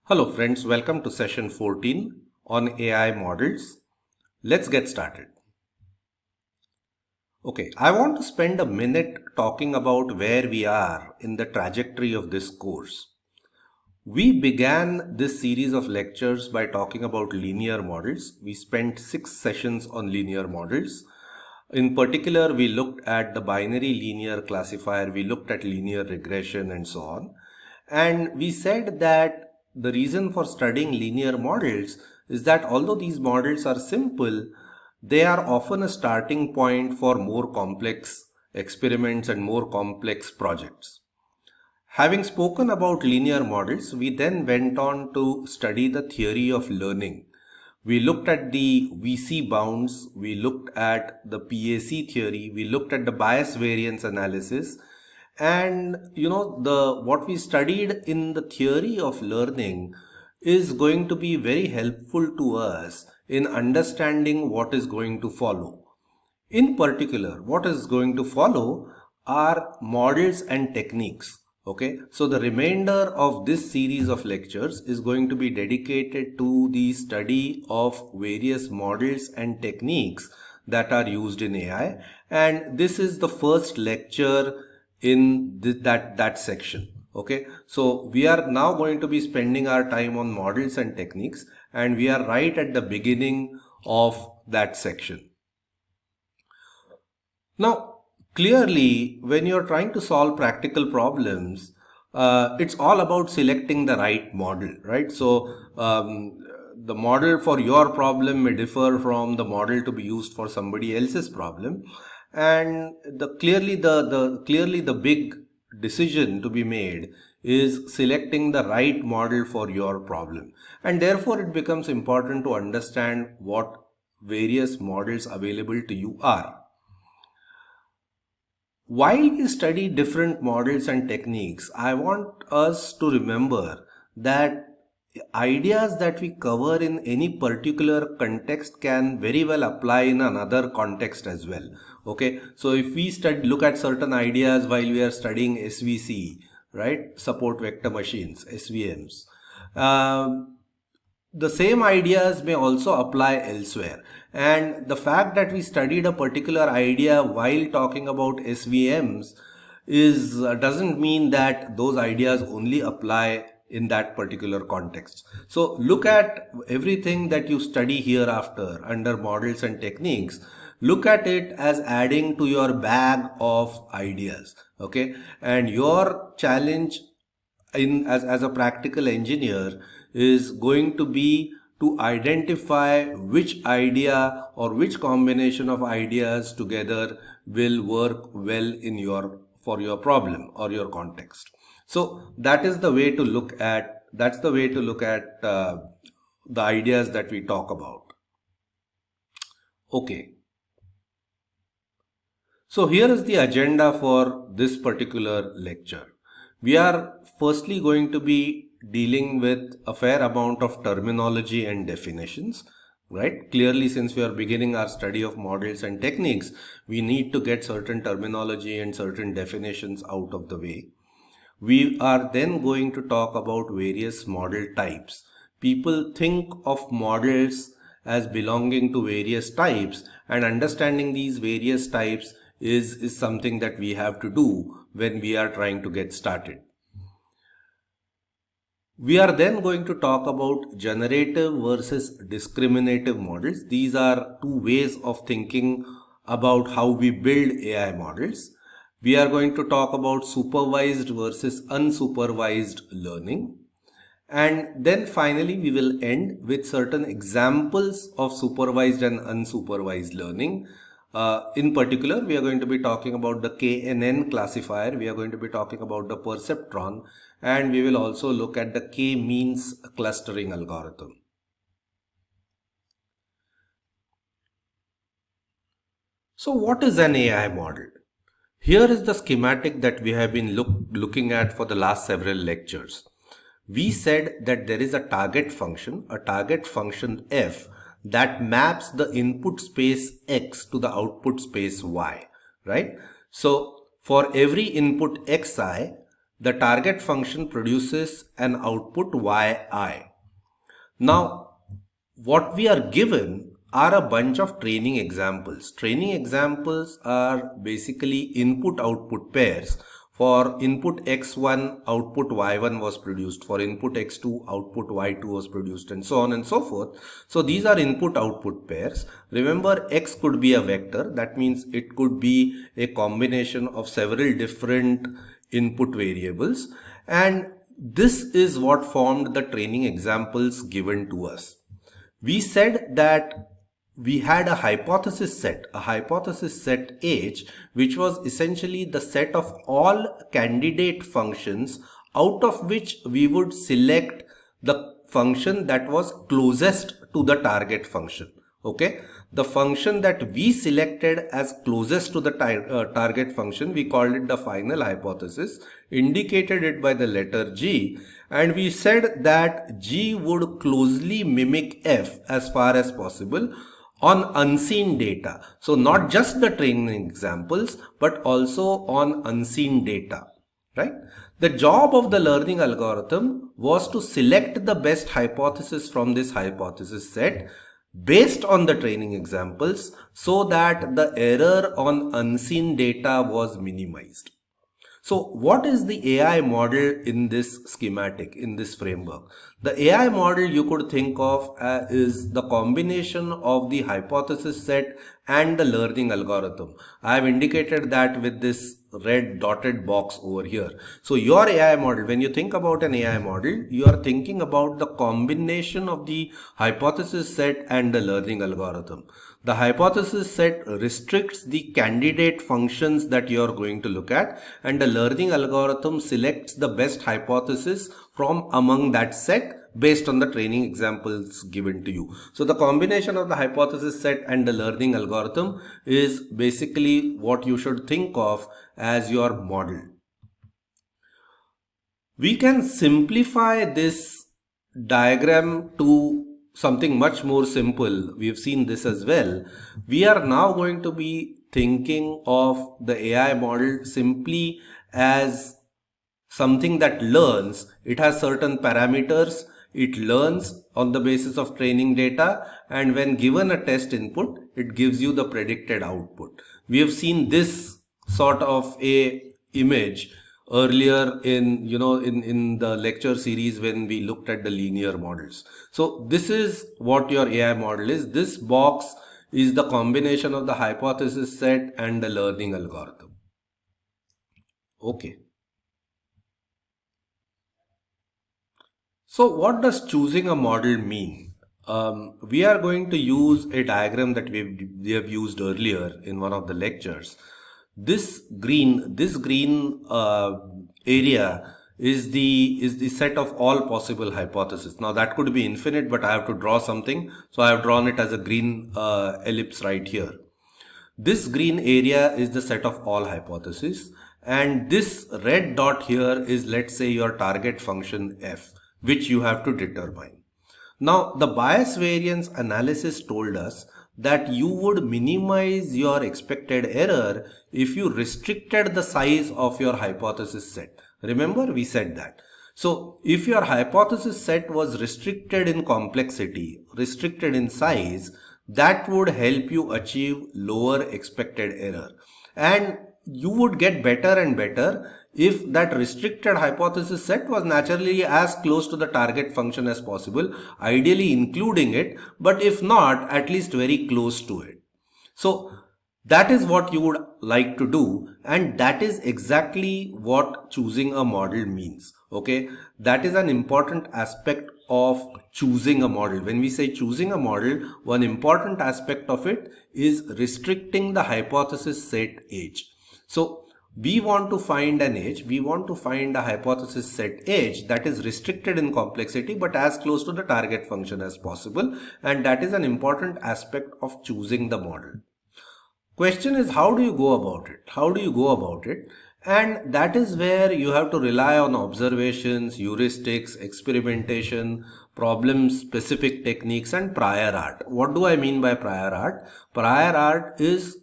Hello friends, welcome to session 14 on AI models. Let's get started. Okay, I want to spend a minute talking about where we are in the trajectory of this course. We began this series of lectures by talking about linear models. We spent 6 sessions on linear models. In particular, we looked at the binary linear classifier, we looked at linear regression and so on. And we said that the reason for studying linear models is that although these models are simple, they are often a starting point for more complex experiments and more complex projects. Having spoken about linear models, we then went on to study the theory of learning. We looked at the VC bounds, we looked at the PAC theory, we looked at the bias variance analysis, and what we studied in the theory of learning is going to be very helpful to us in understanding what is going to follow. In particular, what is going to follow are models and techniques. Okay, so the remainder of this series of lectures is going to be dedicated to the study of various models and techniques that are used in AI, and this is the first lecture in that section. Okay, so we are now going to be spending our time on models and techniques, and we are right at the beginning of that section. Now, clearly, when you're trying to solve practical problems, it's all about selecting the right model, right? So, the model for your problem may differ from the model to be used for somebody else's problem, and clearly the big decision to be made is selecting the right model for your problem, and therefore it becomes important to understand what various models available to you are. While we study different models and techniques, I want us to remember that ideas that we cover in any particular context can very well apply in another context as well. Okay, so if we look at certain ideas while we are studying SVC, right, support vector machines, SVMs, the same ideas may also apply elsewhere, and the fact that we studied a particular idea while talking about SVMs is doesn't mean that those ideas only apply in that particular context. So look at everything that you study hereafter under models and techniques, look at it as adding to your bag of ideas. Okay, and your challenge as a practical engineer is going to be to identify which idea or which combination of ideas together will work well in for your problem or your context. So that's the way to look at the ideas that we talk about. Okay, so here is the agenda for this particular lecture. We are firstly going to be dealing with a fair amount of terminology and definitions, right? Clearly, since we are beginning our study of models and techniques, we need to get certain terminology and certain definitions out of the way. We are then going to talk about various model types. People think of models as belonging to various types, and understanding these various types is something that we have to do when we are trying to get started. We are then going to talk about generative versus discriminative models. These are two ways of thinking about how we build AI models. We are going to talk about supervised versus unsupervised learning. And then finally, we will end with certain examples of supervised and unsupervised learning. In particular, we are going to be talking about the KNN classifier, we are going to be talking about the Perceptron, and we will also look at the K-means clustering algorithm. So what is an AI model? Here is the schematic that we have been looking at for the last several lectures. We said that there is a target function f, that maps the input space x to the output space y, right? So for every input xi, the target function produces an output yi. Now, what we are given are a bunch of training examples. Training examples are basically input-output pairs. For input x1, output y1 was produced. For input x2, output y2 was produced, and so on and so forth. So these are input-output pairs. Remember, x could be a vector. That means it could be a combination of several different input variables. And this is what formed the training examples given to us. We said that we had a hypothesis set H, which was essentially the set of all candidate functions out of which we would select the function that was closest to the target function. Okay, the function that we selected as closest to the target function, we called it the final hypothesis, indicated it by the letter G, and we said that G would closely mimic F as far as possible on unseen data. So not just the training examples, but also on unseen data, right? The job of the learning algorithm was to select the best hypothesis from this hypothesis set based on the training examples so that the error on unseen data was minimized. So what is the AI model in this schematic, in this framework? The AI model you could think of is the combination of the hypothesis set and the learning algorithm. I have indicated that with this red dotted box over here. So your AI model, when you think about an AI model, you are thinking about the combination of the hypothesis set and the learning algorithm. The hypothesis set restricts the candidate functions that you are going to look at, and the learning algorithm selects the best hypothesis from among that set based on the training examples given to you. So the combination of the hypothesis set and the learning algorithm is basically what you should think of as your model. We can simplify this diagram to something much more simple. We've seen this as well. We are now going to be thinking of the AI model simply as something that learns. It has certain parameters. It learns on the basis of training data, and when given a test input, it gives you the predicted output. We have seen this sort of a image earlier in the lecture series when we looked at the linear models. So this is what your AI model is. This box is the combination of the hypothesis set and the learning algorithm. Okay. So what does choosing a model mean? We are going to use a diagram that we have used earlier in one of the lectures. This green area is the set of all possible hypotheses. Now that could be infinite, but I have to draw something, so I have drawn it as a green ellipse right here. This green area is the set of all hypotheses, and this red dot here is, let's say, your target function f, which you have to determine. Now the bias variance analysis told us that you would minimize your expected error if you restricted the size of your hypothesis set. Remember, we said that. So if your hypothesis set was restricted in complexity, restricted in size, that would help you achieve lower expected error. And you would get better and better if that restricted hypothesis set was naturally as close to the target function as possible, ideally including it, but if not, at least very close to it. So that is what you would like to do, and that is exactly what choosing a model means. Okay, that is an important aspect of choosing a model. When we say choosing a model, one important aspect of it is restricting the hypothesis set H. So we want to find an H, we want to find a hypothesis set H that is restricted in complexity but as close to the target function as possible, and that is an important aspect of choosing the model. Question is, how do you go about it? How do you go about it? And that is where you have to rely on observations, heuristics, experimentation, problem-specific techniques, and prior art. What do I mean by prior art? Prior art is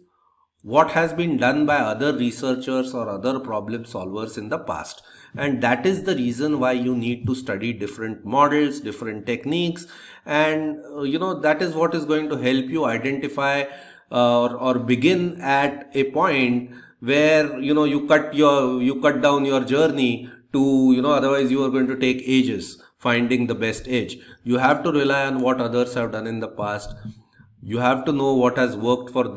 what has been done by other researchers or other problem solvers in the past. And that is the reason why you need to study different models, different techniques, and that is what is going to help you identify or begin at a point where you cut down your journey to otherwise you are going to take ages finding the best edge. You have to rely on what others have done in the past. You have to know what has worked for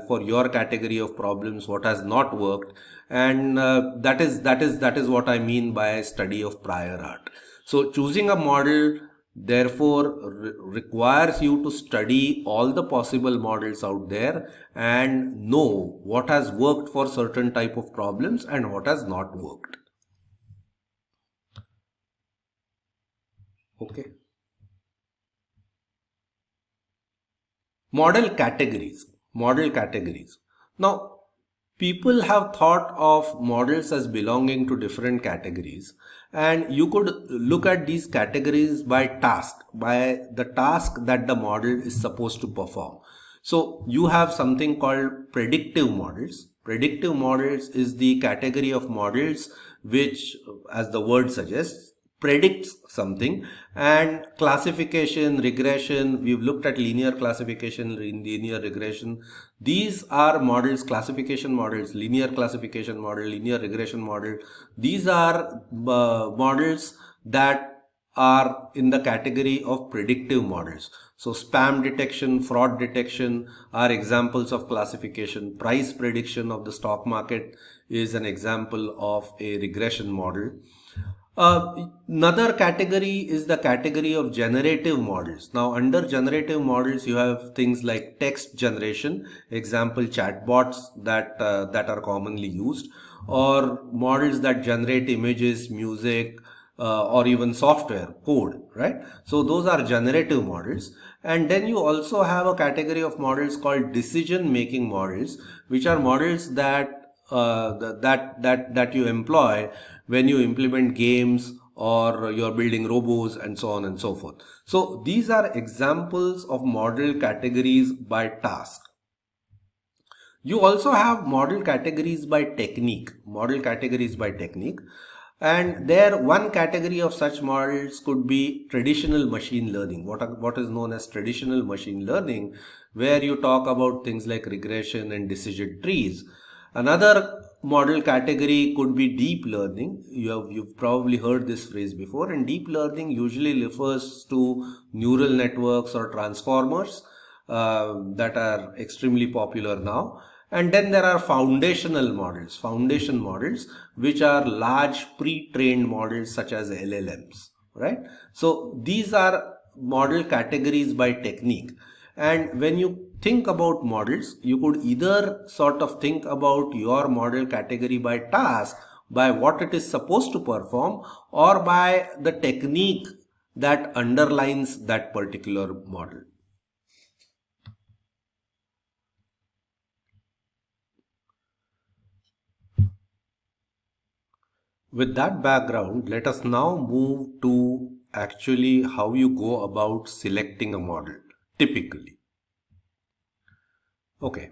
for your category of problems, what has not worked, and that is what I mean by study of prior art. So choosing a model therefore requires you to study all the possible models out there and know what has worked for certain type of problems and what has not worked. Okay. Model categories. Model categories. Now, people have thought of models as belonging to different categories, and you could look at these categories by task, by the task that the model is supposed to perform. So you have something called predictive models. Predictive models is the category of models which, as the word suggests, predicts something. And classification, regression, we've looked at linear classification, linear regression. These are models, classification models, linear classification model, linear regression model. These are models that are in the category of predictive models. So spam detection, fraud detection are examples of classification. Price prediction of the stock market is an example of a regression model. Another category is the category of generative models. Now, under generative models, you have things like text generation, example chatbots that are commonly used, or models that generate images, music, or even software code, right? So those are generative models. And then you also have a category of models called decision making models, which are models that you employ when you implement games or you're building robots and so on and so forth. So these are examples of model categories by task. You also have model categories by technique, and there one category of such models could be traditional machine learning. What is known as traditional machine learning, where you talk about things like regression and decision trees. Another model category could be deep learning. You've probably heard this phrase before, and deep learning usually refers to neural networks or transformers that are extremely popular now. And then there are foundation models, which are large pre-trained models such as LLMs, right? So these are model categories by technique. And when you think about models, you could either sort of think about your model category by task, by what it is supposed to perform, or by the technique that underlines that particular model. With that background, let us now move to actually how you go about selecting a model, typically. Okay.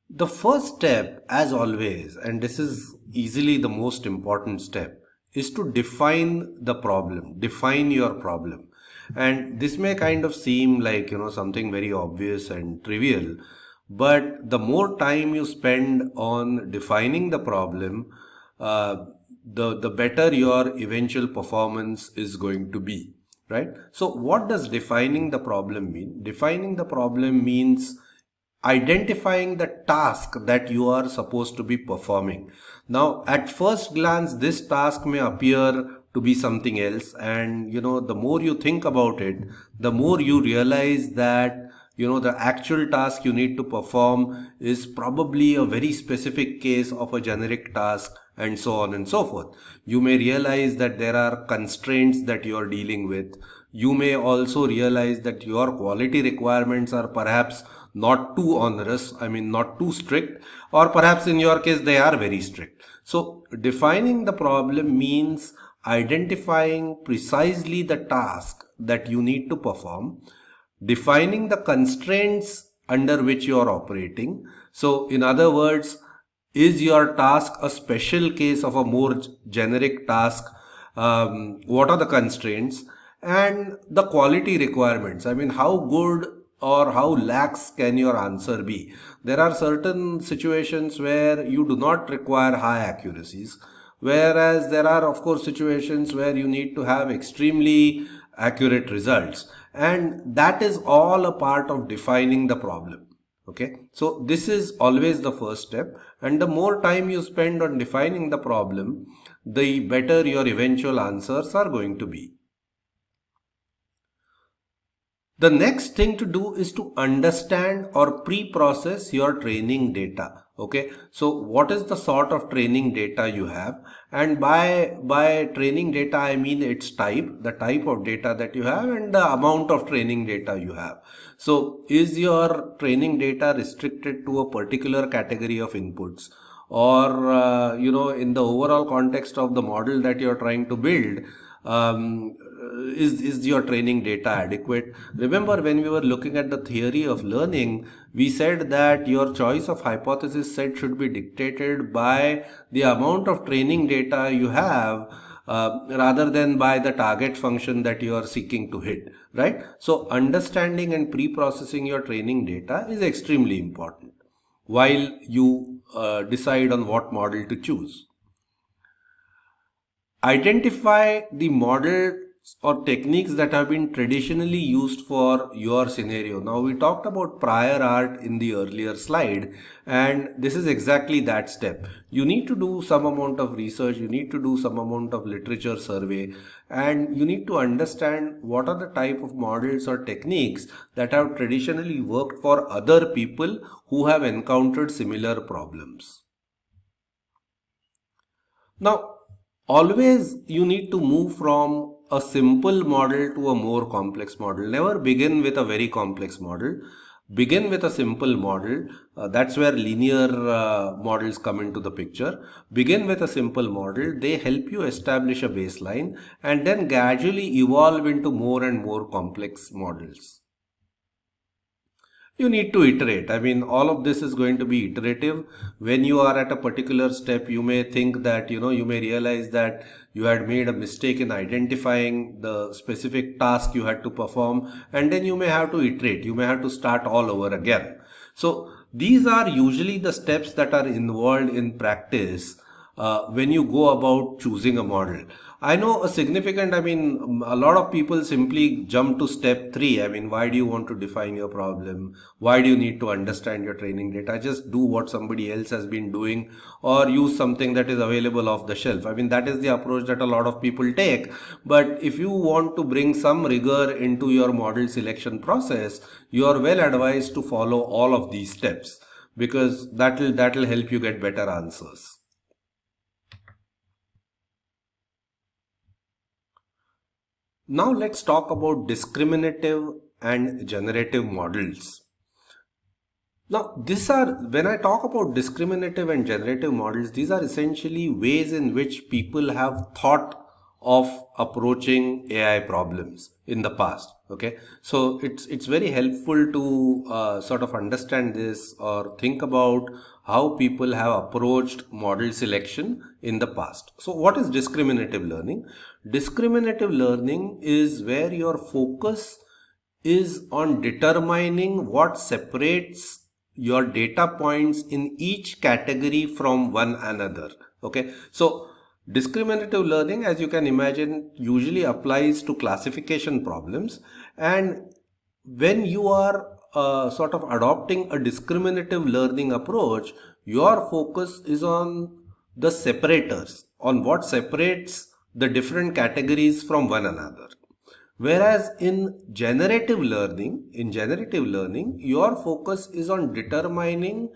The first step, as always, and this is easily the most important step, is to define the problem, define your problem. And this may kind of seem like, something very obvious and trivial, but the more time you spend on defining the problem, the better your eventual performance is going to be, right? So what does defining the problem mean? Defining the problem means identifying the task that you are supposed to be performing. Now, at first glance, this task may appear to be something else, and the more you think about it, the more you realize that the actual task you need to perform is probably a very specific case of a generic task, and so on and so forth. You may realize that there are constraints that you are dealing with. You may also realize that your quality requirements are perhaps not too onerous, not too strict, or perhaps in your case they are very strict. So defining the problem means identifying precisely the task that you need to perform, defining the constraints under which you are operating. So in other words, Is your task a special case of a more generic task? What are the constraints and the quality requirements? I mean, how good or how lax can your answer be? There are certain situations where you do not require high accuracies, whereas there are, of course, situations where you need to have extremely accurate results. And that is all a part of defining the problem. Okay, so this is always the first step, and the more time you spend on defining the problem, the better your eventual answers are going to be. The next thing to do is to understand or pre-process your training data. Okay, so what is the sort of training data you have? And by training data, I mean its type, the type of data that you have, and the amount of training data you have. So is your training data restricted to a particular category of inputs? Or in the overall context of the model that you're trying to build, is your training data adequate? Remember, when we were looking at the theory of learning, we said that your choice of hypothesis set should be dictated by the amount of training data you have, rather than by the target function that you are seeking to hit, right? So understanding and pre-processing your training data is extremely important while you decide on what model to choose. Identify the models or techniques that have been traditionally used for your scenario. Now, we talked about prior art in the earlier slide, and this is exactly that step. You need to do some amount of research, you need to do some amount of literature survey, and you need to understand what are the type of models or techniques that have traditionally worked for other people who have encountered similar problems. Now, always you need to move from a simple model to a more complex model. Never begin with a very complex model. Begin with a simple model. That's where linear models come into the picture. Begin with a simple model. They help you establish a baseline and then gradually evolve into more and more complex models. You need to iterate. I mean, all of this is going to be iterative. When you are at a particular step, you may think that, you may realize that you had made a mistake in identifying the specific task you had to perform, and then you may have to iterate. You may have to start all over again. So these are usually the steps that are involved in practice when you go about choosing a model. I know a lot of people simply jump to step three. I mean, why do you want to define your problem? Why do you need to understand your training data? Just do what somebody else has been doing or use something that is available off the shelf. I mean, that is the approach that a lot of people take. But if you want to bring some rigor into your model selection process, you are well advised to follow all of these steps, because that'll help you get better answers. Now let's talk about discriminative and generative models. Now, when I talk about discriminative and generative models, these are essentially ways in which people have thought of approaching AI problems in the past. Okay, so it's very helpful to sort of understand this or think about how people have approached model selection in the past. So what is discriminative learning? Discriminative learning is where your focus is on determining what separates your data points in each category from one another. Okay, so discriminative learning, as you can imagine, usually applies to classification problems, and when you are sort of adopting a discriminative learning approach, your focus is on the separators, on what separates the different categories from one another. Whereas in generative learning, your focus is on determining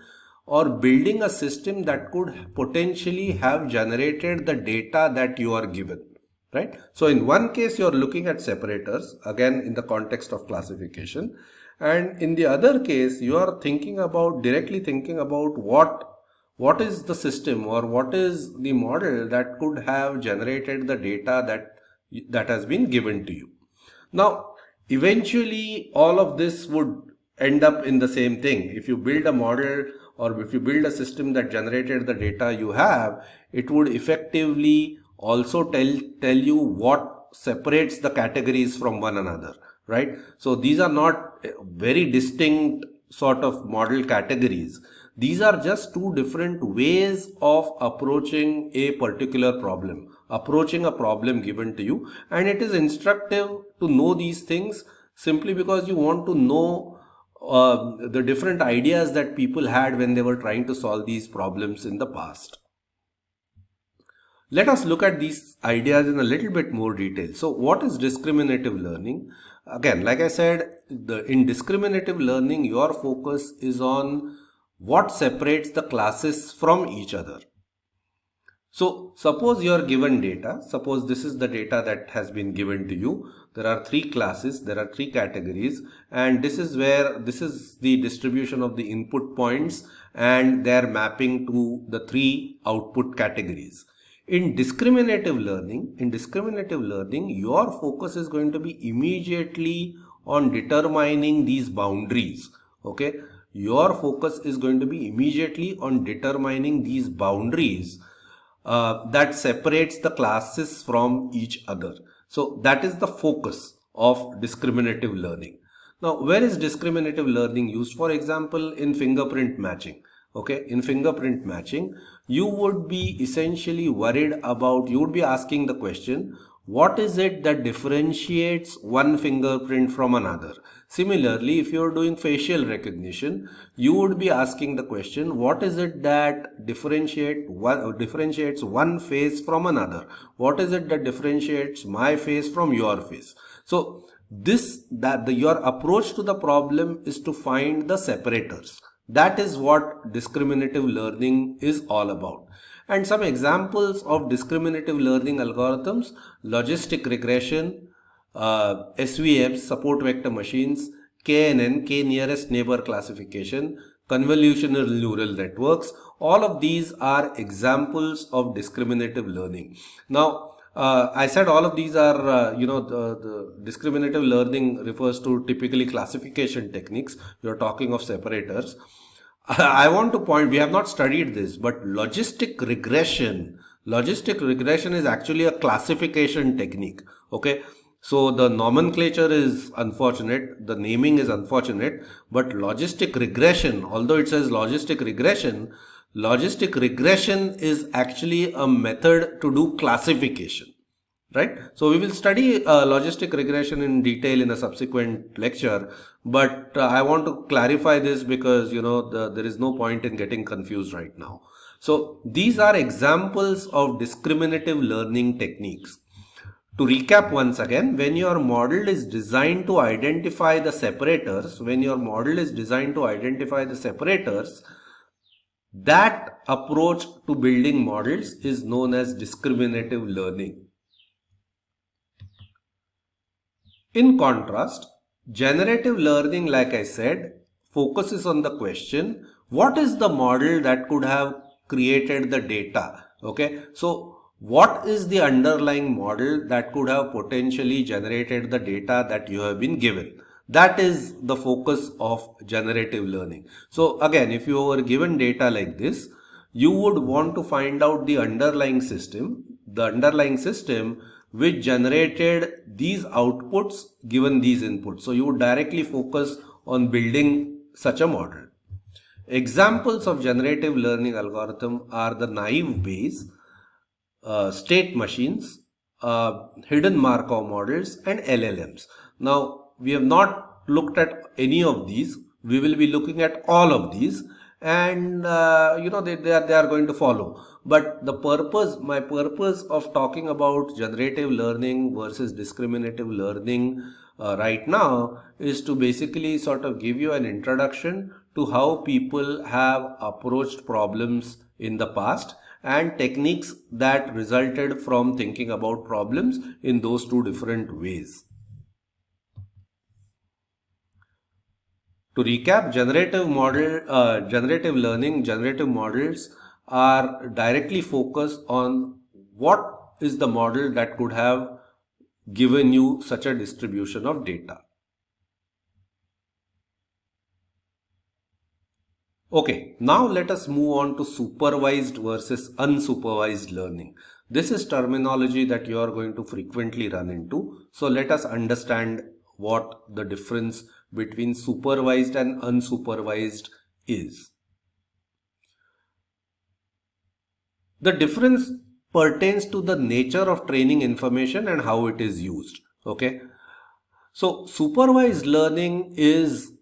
or building a system that could potentially have generated the data that you are given, right? So in one case, you're looking at separators, again, in the context of classification. And in the other case, you are directly thinking about what is the system or what is the model that could have generated the data that has been given to you. Now, eventually, all of this would end up in the same thing. If you build a model or if you build a system that generated the data you have, it would effectively also tell you what separates the categories from one another, right? So these are not very distinct sort of model categories. These are just two different ways of approaching a particular problem, approaching a problem given to you. And it is instructive to know these things simply because you want to know the different ideas that people had when they were trying to solve these problems in the past. Let us look at these ideas in a little bit more detail. So what is discriminative learning? Again, like I said, in discriminative learning, your focus is on what separates the classes from each other. So suppose you are given data, suppose this is the data that has been given to you. There are three classes, there are three categories, and this is the distribution of the input points and their mapping to the three output categories. In discriminative learning, your focus is going to be immediately on determining these boundaries. Okay, your focus is going to be immediately on determining these boundaries that separates the classes from each other. So that is the focus of discriminative learning. Now, where is discriminative learning used? For example, in fingerprint matching. Okay, in fingerprint matching, you would be essentially you would be asking the question, what is it that differentiates one fingerprint from another? Similarly, if you are doing facial recognition, you would be asking the question, what is it that differentiates one face from another? What is it that differentiates my face from your face? So your approach to the problem is to find the separators. That is what discriminative learning is all about. And some examples of discriminative learning algorithms: logistic regression, SVMs, support vector machines, KNN, K-nearest neighbor classification, convolutional neural networks. All of these are examples of discriminative learning. Now, I said all of these are, the discriminative learning refers to typically classification techniques. We are talking of separators. I want to point, we have not studied this, but logistic regression is actually a classification technique. Okay. So the nomenclature is unfortunate, the naming is unfortunate, but logistic regression, although it says logistic regression is actually a method to do classification. Right. So we will study logistic regression in detail in a subsequent lecture, but I want to clarify this because, there is no point in getting confused right now. So these are examples of discriminative learning techniques. To recap once again, when your model is designed to identify the separators, that approach to building models is known as discriminative learning. In contrast, generative learning, like I said, focuses on the question, what is the model that could have created the data? Okay, so what is the underlying model that could have potentially generated the data that you have been given? That is the focus of generative learning. So again, if you were given data like this, you would want to find out the underlying system which generated these outputs given these inputs. So you would directly focus on building such a model. Examples of generative learning algorithm are the naive Bayes, state machines, hidden Markov models, and LLMs. Now, we have not looked at any of these. We will be looking at all of these, and they are going to follow. But my purpose of talking about generative learning versus discriminative learning right now is to basically sort of give you an introduction to how people have approached problems in the past and techniques that resulted from thinking about problems in those two different ways. To recap, generative models are directly focused on what is the model that could have given you such a distribution of data. Okay, now let us move on to supervised versus unsupervised learning. This is terminology that you are going to frequently run into. So let us understand what the difference between supervised and unsupervised is. The difference pertains to the nature of training information and how it is used. Okay. So supervised learning is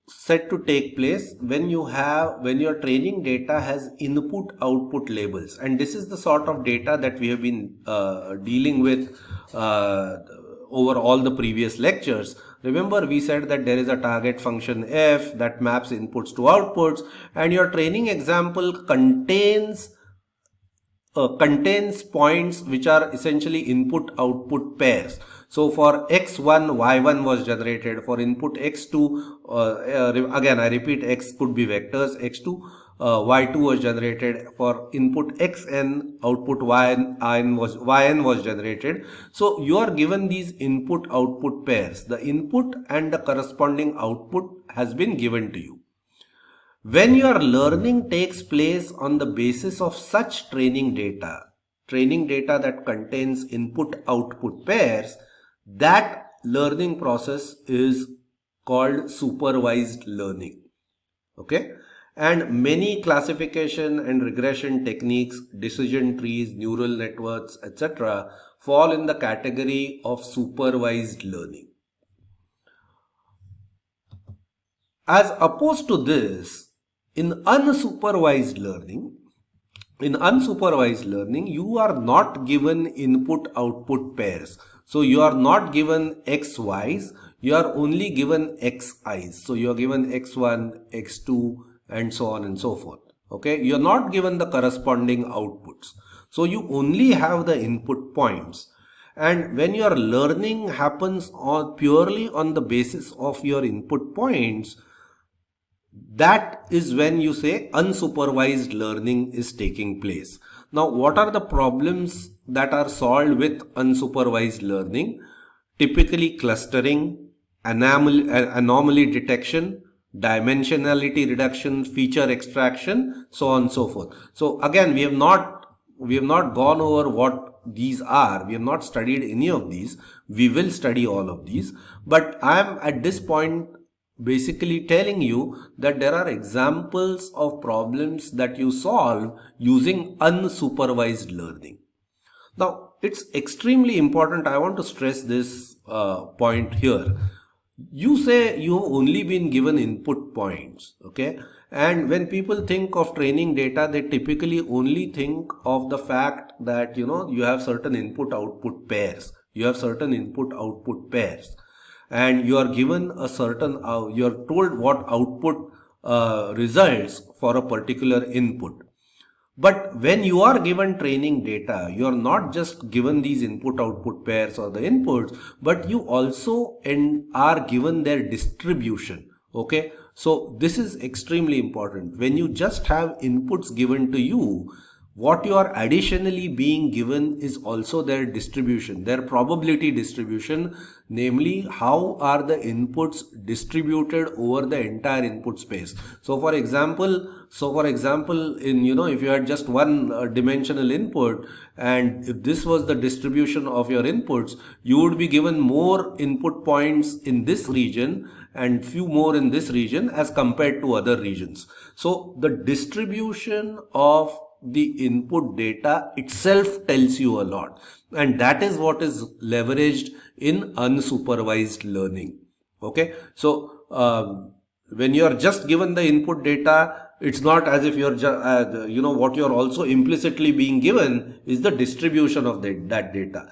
set to take place when your training data has input output labels, and this is the sort of data that we have been dealing with over all the previous lectures. Remember, we said that there is a target function f that maps inputs to outputs, and your training example contains points which are essentially input output pairs. So for x1 y1 was generated, for input x2 again I repeat, x could be vectors, x2 y2 was generated, for input xn output yn was generated. So you are given these input output pairs. The input and the corresponding output has been given to you. When your learning takes place on the basis of such training data that contains input-output pairs, that learning process is called supervised learning. Okay? And many classification and regression techniques, decision trees, neural networks, etc. fall in the category of supervised learning. As opposed to this, in unsupervised learning, you are not given input-output pairs. So you are not given xy's, you are only given xi's. So you are given x1, x2, and so on and so forth. Okay, you are not given the corresponding outputs. So you only have the input points. And when your learning happens purely on the basis of your input points, that is when you say unsupervised learning is taking place. Now, what are the problems that are solved with unsupervised learning? Typically clustering, anomaly detection, dimensionality reduction, feature extraction, so on and so forth. So again, we have not gone over what these are. We have not studied any of these. We will study all of these. But I am at this point basically telling you that there are examples of problems that you solve using unsupervised learning. Now, it's extremely important. I want to stress this point here. You say you have only been given input points, okay? And when people think of training data, they typically only think of the fact that, you have certain input-output pairs. And you are given a certain, you are told what output results for a particular input. But when you are given training data, you are not just given these input-output pairs or the inputs, but you also are given their distribution. Okay, so this is extremely important. When you just have inputs given to you, what you are additionally being given is also their distribution, their probability distribution, namely how are the inputs distributed over the entire input space. So for example, in if you had just one dimensional input, and if this was the distribution of your inputs, you would be given more input points in this region and few more in this region as compared to other regions. So the distribution of the input data itself tells you a lot, and that is what is leveraged in unsupervised learning. Okay, so when you are just given the input data, it's not as if you're what you're also implicitly being given is the distribution of that data.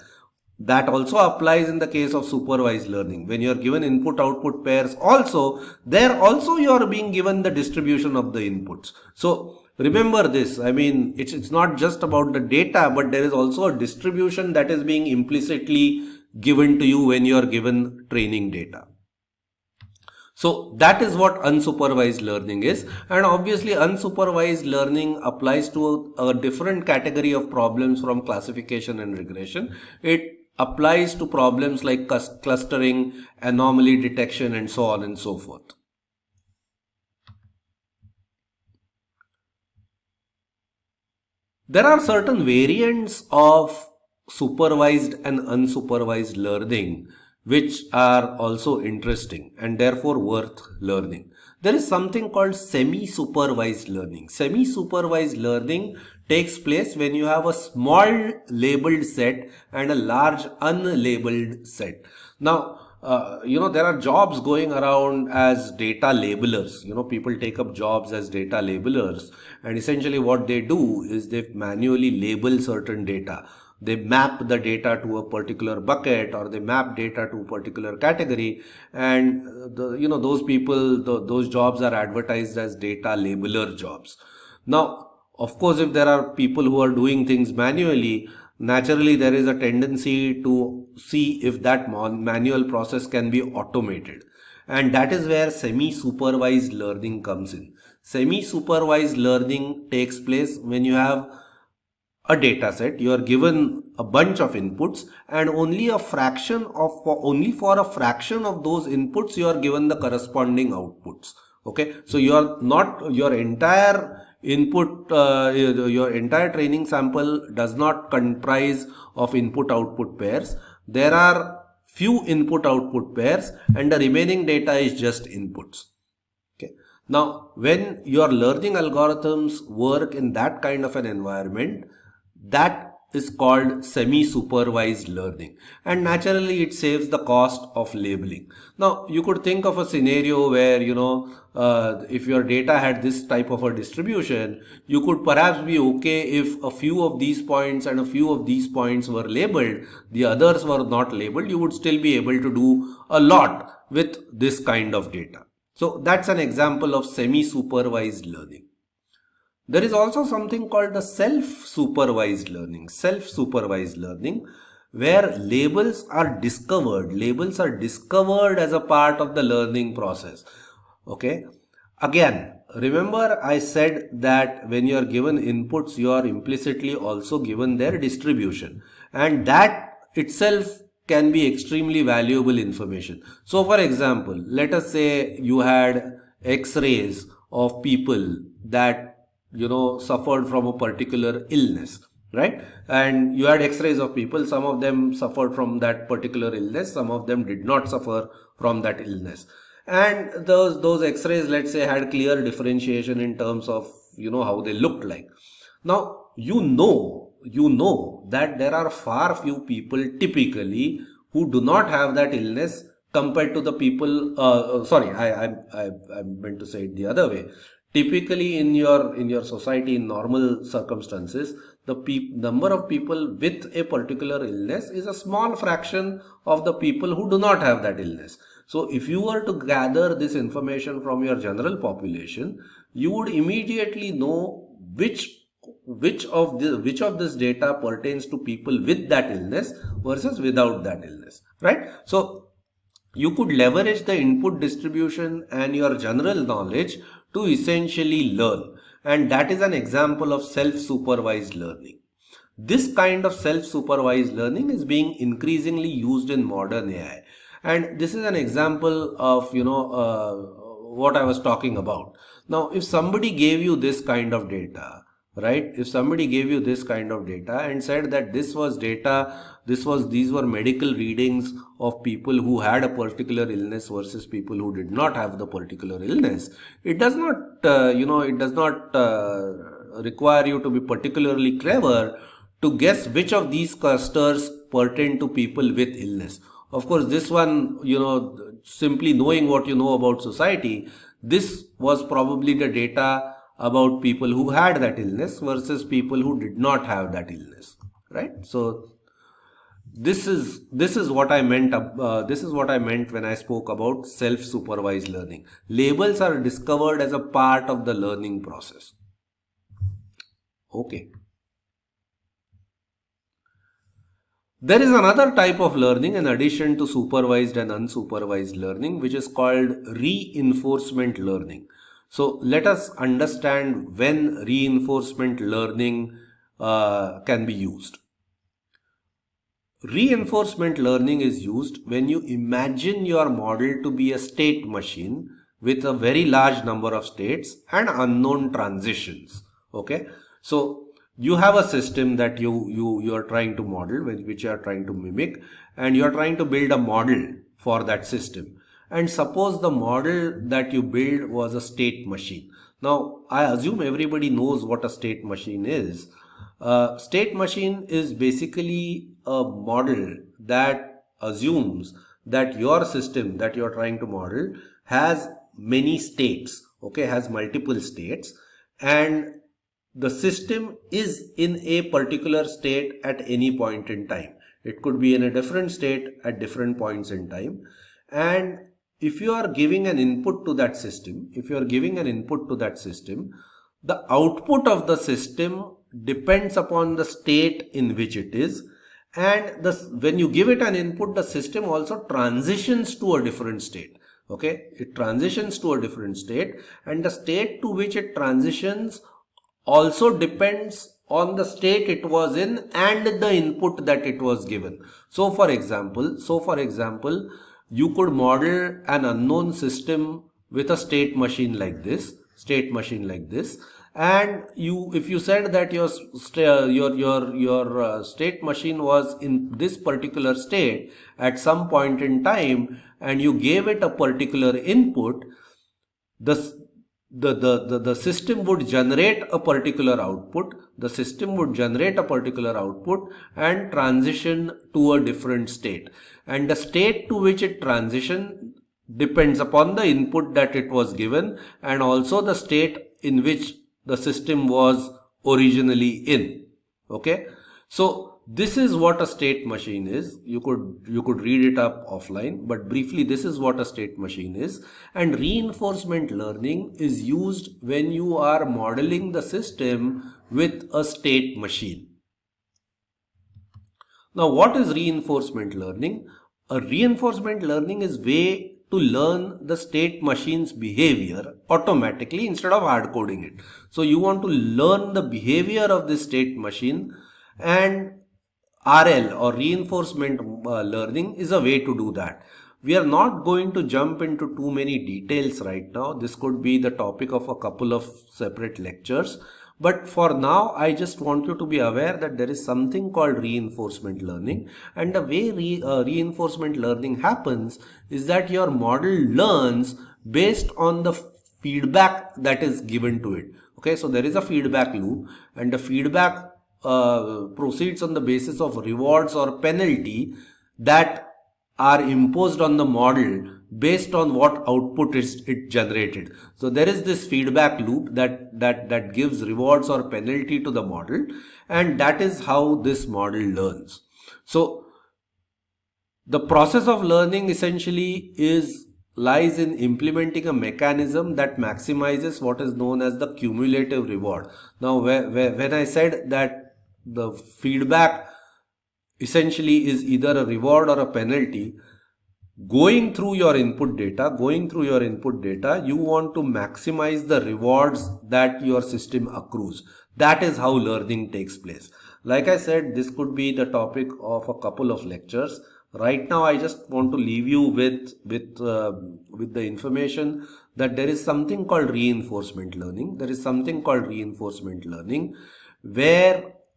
That also applies in the case of supervised learning. When you are given input-output pairs also, there also you are being given the distribution of the inputs. So remember this, I mean, it's not just about the data, but there is also a distribution that is being implicitly given to you when you are given training data. So that is what unsupervised learning is. And obviously unsupervised learning applies to a different category of problems from classification and regression. It applies to problems like clustering, anomaly detection, and so on and so forth. There are certain variants of supervised and unsupervised learning which are also interesting and therefore worth learning. There is something called semi-supervised learning. Semi-supervised learning takes place when you have a small labeled set and a large unlabeled set. Now, there are jobs going around as data labelers. People take up jobs as data labelers, and essentially what they do is they manually label certain data. They map the data to a particular bucket, or they map data to a particular category, and those people, those jobs are advertised as data labeler jobs. Now, of course, if there are people who are doing things manually, naturally there is a tendency to see if that manual process can be automated. And that is where semi-supervised learning comes in. Semi-supervised learning takes place when you have a data set, you are given a bunch of inputs, and only for a fraction of those inputs you are given the corresponding outputs. Okay, so you are not, your entire input, your entire training sample does not comprise of input output pairs. There are few input output pairs, and the remaining data is just inputs. Okay. Now, when your learning algorithms work in that kind of an environment, that is called semi-supervised learning, and naturally it saves the cost of labeling. Now, you could think of a scenario where, if your data had this type of a distribution, you could perhaps be okay if a few of these points and a few of these points were labeled, the others were not labeled. You would still be able to do a lot with this kind of data. So that's an example of semi-supervised learning. There is also something called the self-supervised learning. Self-supervised learning, where labels are discovered. Labels are discovered as a part of the learning process. Okay. Again, remember I said that when you are given inputs, you are implicitly also given their distribution. And that itself can be extremely valuable information. So for example, let us say you had X-rays of people that suffered from a particular illness, right? And you had X-rays of people, some of them suffered from that particular illness, some of them did not suffer from that illness. And those X-rays, let's say, had clear differentiation in terms of how they looked like. Now you know that there are far few people typically who do not have that illness compared to the people, I meant to say it the other way. Typically in your society, in normal circumstances, the number of people with a particular illness is a small fraction of the people who do not have that illness. So if you were to gather this information from your general population, you would immediately know which of this data pertains to people with that illness versus without that illness, right? So you could leverage the input distribution and your general knowledge to essentially learn. And that is an example of self-supervised learning. This kind of self-supervised learning is being increasingly used in modern AI. And this is an example of, what I was talking about. Now, if somebody gave you this kind of data, right? If somebody gave you this kind of data and said that this was data, these were medical readings of people who had a particular illness versus people who did not have the particular illness, it does not, require you to be particularly clever to guess which of these clusters pertain to people with illness. Of course, this one, simply knowing what you know about society, this was probably the data about people who had that illness versus people who did not have that illness, right? So this is what I meant. This is what I meant when I spoke about self-supervised learning. Labels are discovered as a part of the learning process. Okay. There is another type of learning in addition to supervised and unsupervised learning, which is called reinforcement learning. So let us understand when reinforcement learning can be used. Reinforcement learning is used when you imagine your model to be a state machine with a very large number of states and unknown transitions. Okay. So You have a system that you are trying to model, which you are trying to mimic, and you are trying to build a model for that system. And suppose the model that you build was a state machine. Now, I assume everybody knows what a state machine is. State machine is basically a model that assumes that your system that you are trying to model has many states, okay, has multiple states, and the system is in a particular state at any point in time. It could be in a different state at different points in time. And if you are giving an input to that system, the output of the system depends upon the state in which it is. And when you give it an input, the system also transitions to a different state. Okay, it transitions to a different state, and the state to which it transitions also depends on the state it was in and the input that it was given. So for example, you could model an unknown system with a state machine like this, and if you said that your state machine was in this particular state at some point in time, and you gave it a particular input, the system would generate a particular output. And transition to a different state. And the state to which it transition depends upon the input that it was given, and also the state in which the system was originally in. Okay. So this is what a state machine is. You could read it up offline, but briefly, this is what a state machine is. And reinforcement learning is used when you are modeling the system with a state machine. Now, what is reinforcement learning? A reinforcement learning is way to learn the state machine's behavior automatically instead of hard coding it. So you want to learn the behavior of this state machine, and RL or reinforcement learning is a way to do that. We are not going to jump into too many details right now. This could be the topic of a couple of separate lectures. But for now, I just want you to be aware that there is something called reinforcement learning. And the way reinforcement learning happens is that your model learns based on the feedback that is given to it. Okay, so there is a feedback loop, and the feedback proceeds on the basis of rewards or penalty that are imposed on the model based on what output it generated. So there is this feedback loop that gives rewards or penalty to the model, and that is how this model learns. So the process of learning essentially lies in implementing a mechanism that maximizes what is known as the cumulative reward. Now, when I said that the feedback essentially is either a reward or a penalty, going through your input data, you want to maximize the rewards that your system accrues. That is how learning takes place. Like I said, this could be the topic of a couple of lectures. Right now, I just want to leave you with the information that there is something called reinforcement learning.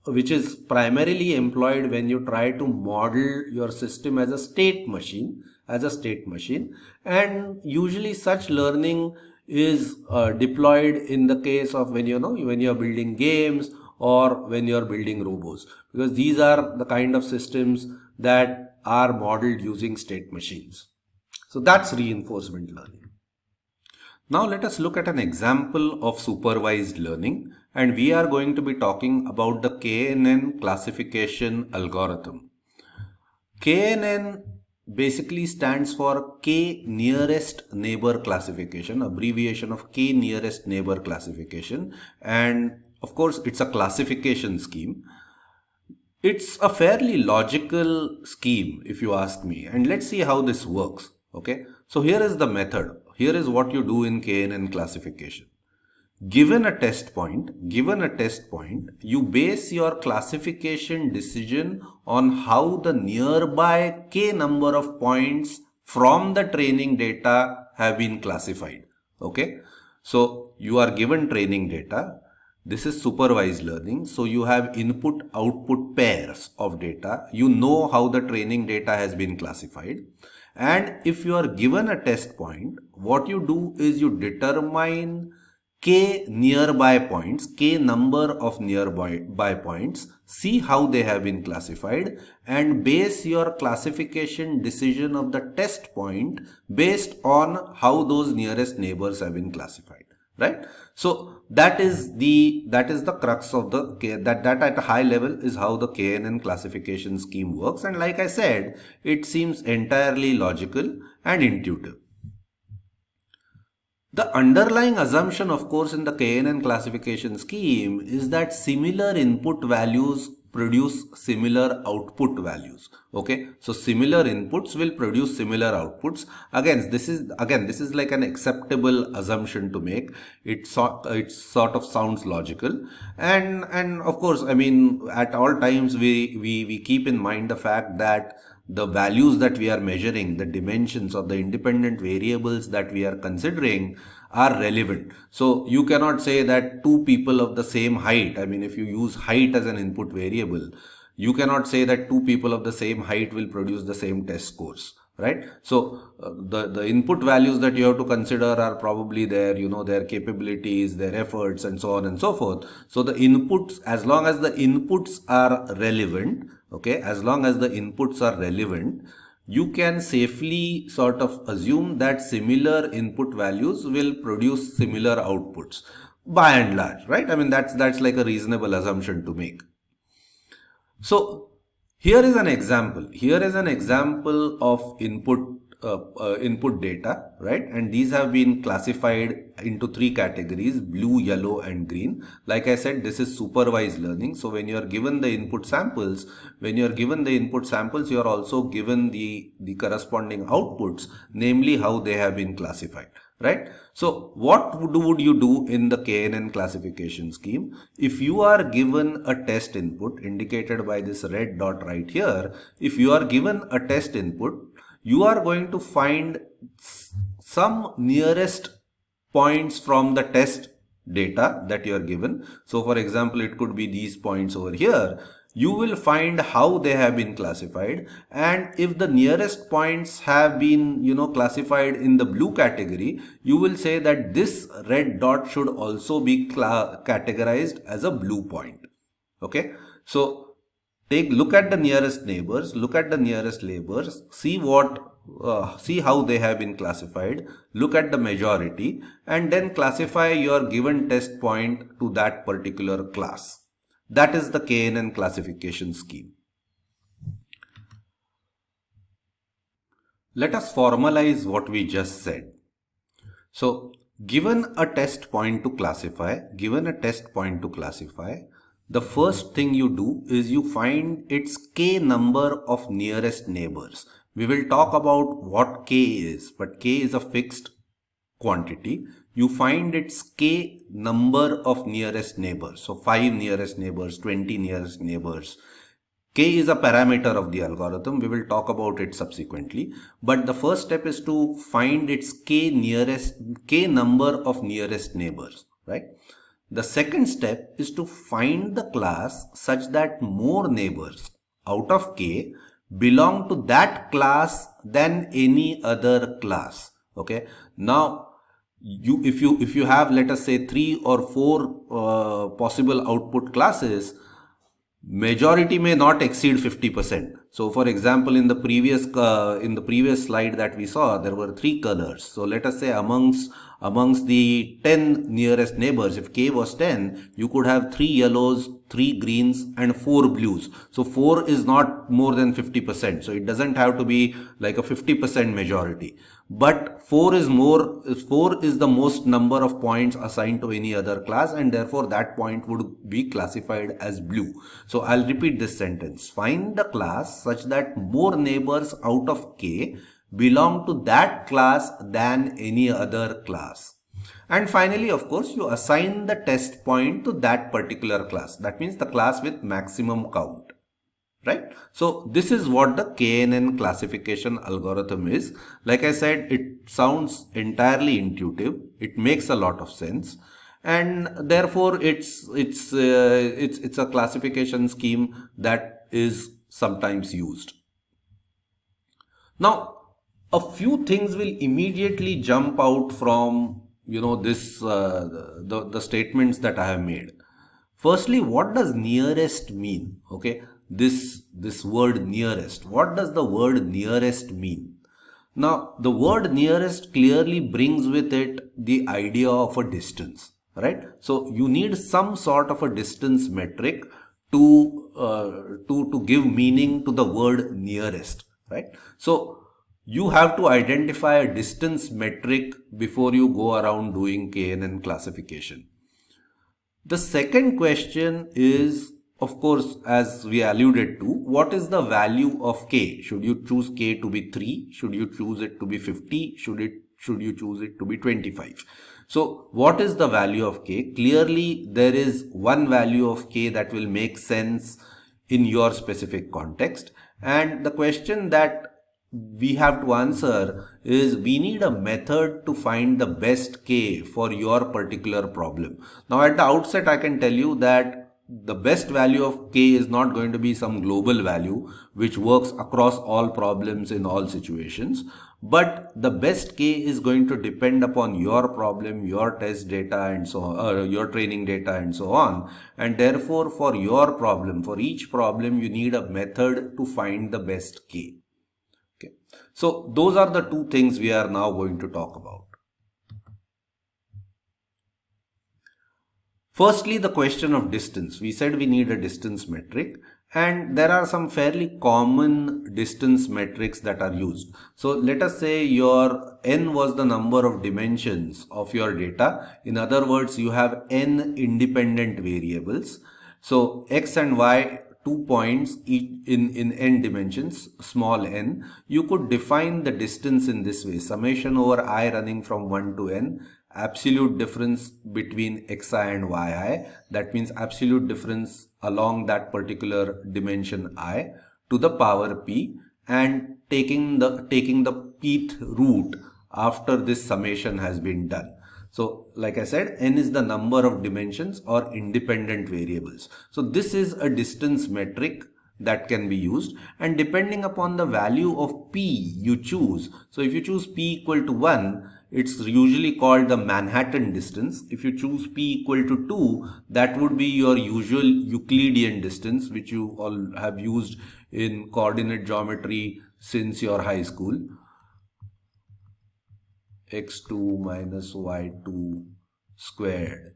Which is primarily employed when you try to model your system as a state machine, and usually such learning is deployed in the case of when you're building games or when you're building robots, because these are the kind of systems that are modeled using state machines. So that's reinforcement learning. Now let us look at an example of supervised learning, and we are going to be talking about the KNN classification algorithm. KNN basically stands for K Nearest Neighbour classification, abbreviation of K Nearest Neighbour classification, and of course it's a classification scheme. It's a fairly logical scheme if you ask me, and let's see how this works. Okay, so here is the method. Here is what you do in KNN classification. Given a test point, you base your classification decision on how the nearby K number of points from the training data have been classified. Okay, so you are given training data. This is supervised learning. So you have input output pairs of data. You know how the training data has been classified. And if you are given a test point, what you do is you determine k nearby points, k number of nearby points, see how they have been classified, and base your classification decision of the test point based on how those nearest neighbors have been classified. Right? So that is the crux of the that at a high level is how the KNN classification scheme works. And like I said, it seems entirely logical and intuitive. The underlying assumption, of course, in the KNN classification scheme is that similar input values produce similar output values. Okay, so similar inputs will produce similar outputs. Again, this is like an acceptable assumption to make. It sort of sounds logical, and of course, I mean, at all times we keep in mind the fact that the values that we are measuring, the dimensions or the independent variables that we are considering are relevant. So you cannot say that two people of the same height, I mean, if you use height as an input variable, you cannot say that two people of the same height will produce the same test scores. Right? So the input values that you have to consider are probably their, their capabilities, their efforts, and so on and so forth. So the inputs, as long as the inputs are relevant, okay, as long as the inputs are relevant, you can safely sort of assume that similar input values will produce similar outputs by and large, right? I mean, that's like a reasonable assumption to make. So here is an example. Here is an example of input data, right? And these have been classified into three categories: blue, yellow, and green. Like I said, this is supervised learning. So when you are given the input samples, you are also given the corresponding outputs, namely how they have been classified. Right? So what would you do in the KNN classification scheme? If you are given a test input indicated by this red dot right here, if you are given a test input, you are going to find some nearest points from the test data that you are given. So for example, it could be these points over here. You will find how they have been classified, and if the nearest points have been classified in the blue category, you will say that this red dot should also be categorized as a blue point. Okay, so look at the nearest neighbors, see how they have been classified, look at the majority, and then classify your given test point to that particular class. That is the KNN classification scheme. Let us formalize what we just said. So, given a test point to classify, the first thing you do is you find its k number of nearest neighbors. We will talk about what k is, but k is a fixed quantity. You find its k number of nearest neighbors. So 5 nearest neighbors, 20 nearest neighbors. K is a parameter of the algorithm. We will talk about it subsequently. But the first step is to find its k number of nearest neighbors, right? The second step is to find the class such that more neighbors out of k belong to that class than any other class. Okay. Now, if you have, let us say, 3 or 4 possible output classes, majority may not exceed 50%. So for example, in the previous slide that we saw, there were 3 colors. So let us say amongst the 10 nearest neighbors, if k was 10, you could have 3 yellows, 3 greens, and 4 blues. So 4 is not more than 50%. So it doesn't have to be like a 50% majority. But 4 is the most number of points assigned to any other class, and therefore that point would be classified as blue. So I'll repeat this sentence. Find the class such that more neighbors out of k belong to that class than any other class. And finally, of course, you assign the test point to that particular class. That means the class with maximum count. Right? So this is what the KNN classification algorithm is. Like I said, it sounds entirely intuitive. It makes a lot of sense. and therefore it's a classification scheme that is sometimes used. Now, a few things will immediately jump out from this the statements that I have made. Firstly, what does nearest mean? Okay, this word nearest. What does the word nearest mean? Now, the word nearest clearly brings with it the idea of a distance, right? So you need some sort of a distance metric to give meaning to the word nearest, right? So you have to identify a distance metric before you go around doing KNN classification. The second question is, of course, as we alluded to, what is the value of k? Should you choose k to be 3? Should you choose it to be 50? Should you choose it to be 25? So what is the value of k? Clearly, there is one value of k that will make sense in your specific context. And the question that we have to answer is, we need a method to find the best k for your particular problem. Now at the outset, I can tell you that the best value of k is not going to be some global value which works across all problems in all situations, but the best k is going to depend upon your problem, your test data and so on, your training data and so on. And therefore for your problem, for each problem, you need a method to find the best k. Okay. So those are the two things we are now going to talk about. Firstly, the question of distance. We said we need a distance metric, and there are some fairly common distance metrics that are used. So let us say your n was the number of dimensions of your data. In other words, you have n independent variables. So x and y, 2 points in n dimensions, small n. You could define the distance in this way: summation over I running from 1 to n, absolute difference between xi and yi. That means absolute difference along that particular dimension I to the power p, and taking the pth root after this summation has been done. So like I said, n is the number of dimensions or independent variables. So this is a distance metric that can be used, and depending upon the value of p you choose. So if you choose p equal to 1, it's usually called the Manhattan distance. If you choose p equal to 2, that would be your usual Euclidean distance, which you all have used in coordinate geometry since your high school. x2 minus y2 squared,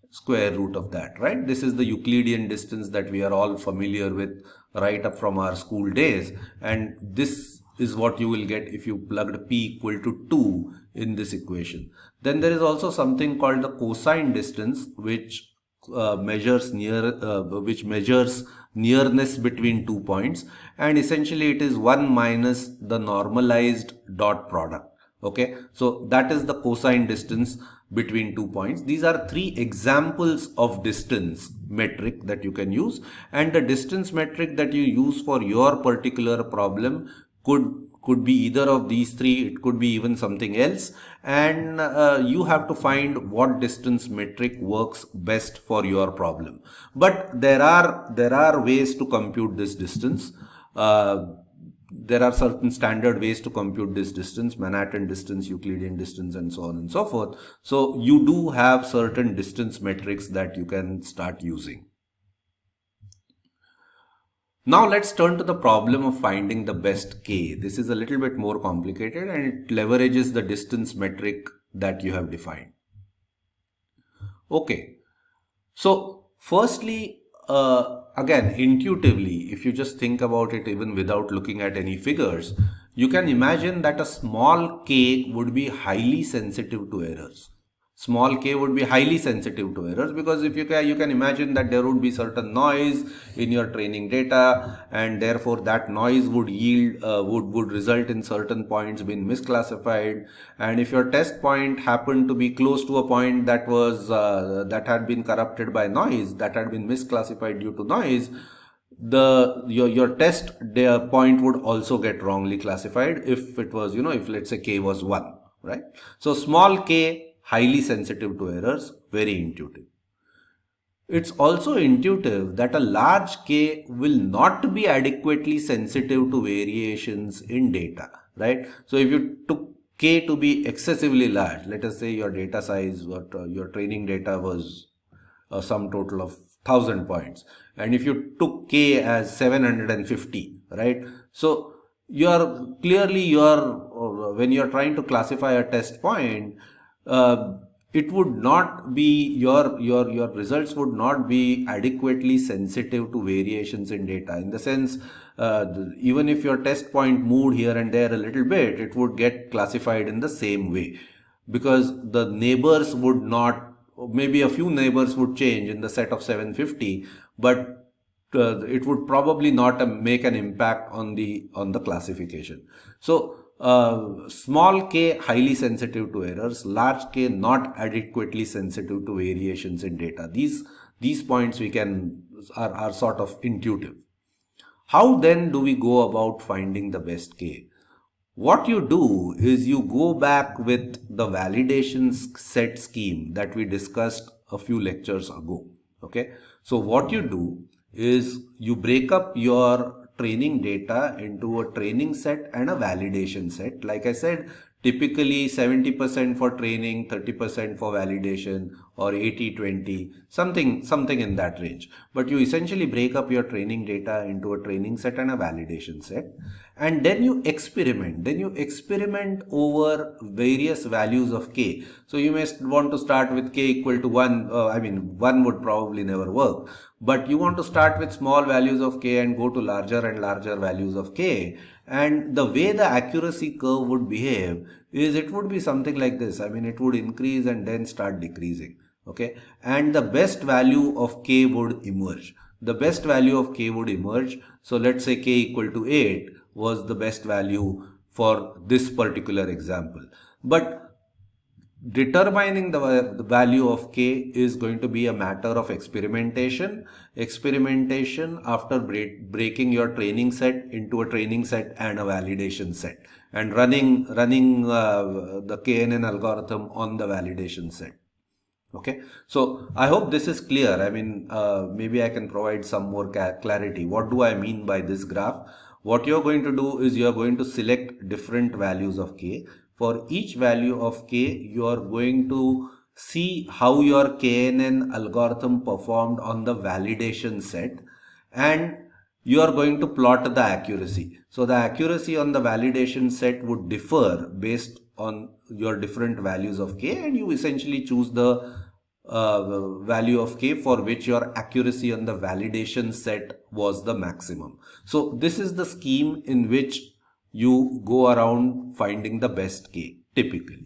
square root of that, right? This is the Euclidean distance that we are all familiar with right up from our school days, and this is what you will get if you plugged p equal to 2 in this equation. Then there is also something called the cosine distance, which measures nearness between 2 points, and essentially it is 1 minus the normalized dot product. Okay, so that is the cosine distance between 2 points. These are 3 examples of distance metric that you can use, and the distance metric that you use for your particular problem could be either of these 3. It could be even something else, and you have to find what distance metric works best for your problem. But there are ways to compute this distance. There are certain standard ways to compute this distance: Manhattan distance, Euclidean distance, and so on and so forth. So you do have certain distance metrics that you can start using. Now let's turn to the problem of finding the best k. This is a little bit more complicated, and it leverages the distance metric that you have defined. Okay, so firstly, again, intuitively, if you just think about it even without looking at any figures, you can imagine that a small k would be highly sensitive to errors. Small k would be highly sensitive to errors because if you can imagine that there would be certain noise in your training data, and therefore that noise would yield would result in certain points being misclassified. And if your test point happened to be close to a point that was that had been corrupted by noise, that had been misclassified due to noise, your test point would also get wrongly classified if it was, if let's say k was 1, right? So small k, highly sensitive to errors, very intuitive. It's also intuitive that a large K will not be adequately sensitive to variations in data, right? So if you took K to be excessively large, let us say your data size, your training data was a sum total of 1,000 points. And if you took K as 750, right? So when you're trying to classify a test point, uh, it would not be your results would not be adequately sensitive to variations in data, in the sense even if your test point moved here and there a little bit, it would get classified in the same way, because the neighbors would not, maybe a few neighbors would change in the set of 750, but it would probably not make an impact on the classification. So small k highly sensitive to errors, large k not adequately sensitive to variations in data. These points are sort of intuitive. How then do we go about finding the best k? What you do is you go back with the validation set scheme that we discussed a few lectures ago. Okay. So what you do is you break up your training data into a training set and a validation set. Like I said, typically 70% for training, 30% for validation, or 80-20, something in that range. But you essentially break up your training data into a training set and a validation set, and then you experiment over various values of k. So you may want to start with k equal to 1. 1 would probably never work, but you want to start with small values of k and go to larger and larger values of k. And the way the accuracy curve would behave is it would be something like this. It would increase and then start decreasing. Okay. And the best value of k would emerge. So let's say k equal to 8 was the best value for this particular example. But determining the value of k is going to be a matter of experimentation after breaking your training set into a training set and a validation set, and running the KNN algorithm on the validation set. Okay, so I hope this is clear. Maybe I can provide some more clarity. What do I mean by this graph? What you're going to do is you're going to select different values of k. For each value of k, you are going to see how your KNN algorithm performed on the validation set, and you are going to plot the accuracy. So the accuracy on the validation set would differ based on your different values of k, and you essentially choose the value of k for which your accuracy on the validation set was the maximum. So this is the scheme in which you go around finding the best k typically.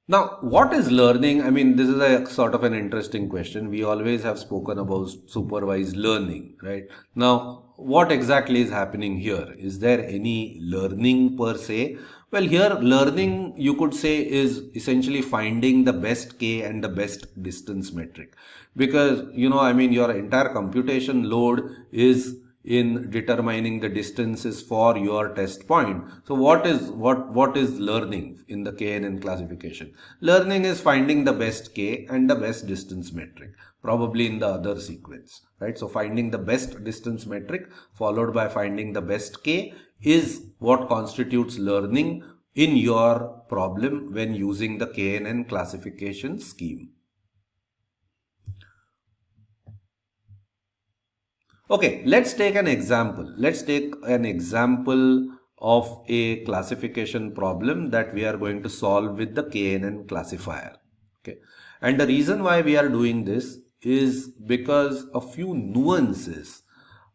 Now, what is learning? This is a sort of an interesting question. We always have spoken about supervised learning, right? Now, what exactly is happening here? Is there any learning per se? Well, here learning, you could say, is essentially finding the best k and the best distance metric, because your entire computation load is in determining the distances for your test point. So what is learning in the KNN classification? Learning is finding the best k and the best distance metric, probably in the other sequence, right? So finding the best distance metric followed by finding the best k is what constitutes learning in your problem when using the KNN classification scheme. Okay, let's take an example. Let's take an example of a classification problem that we are going to solve with the KNN classifier. Okay, and the reason why we are doing this is because a few nuances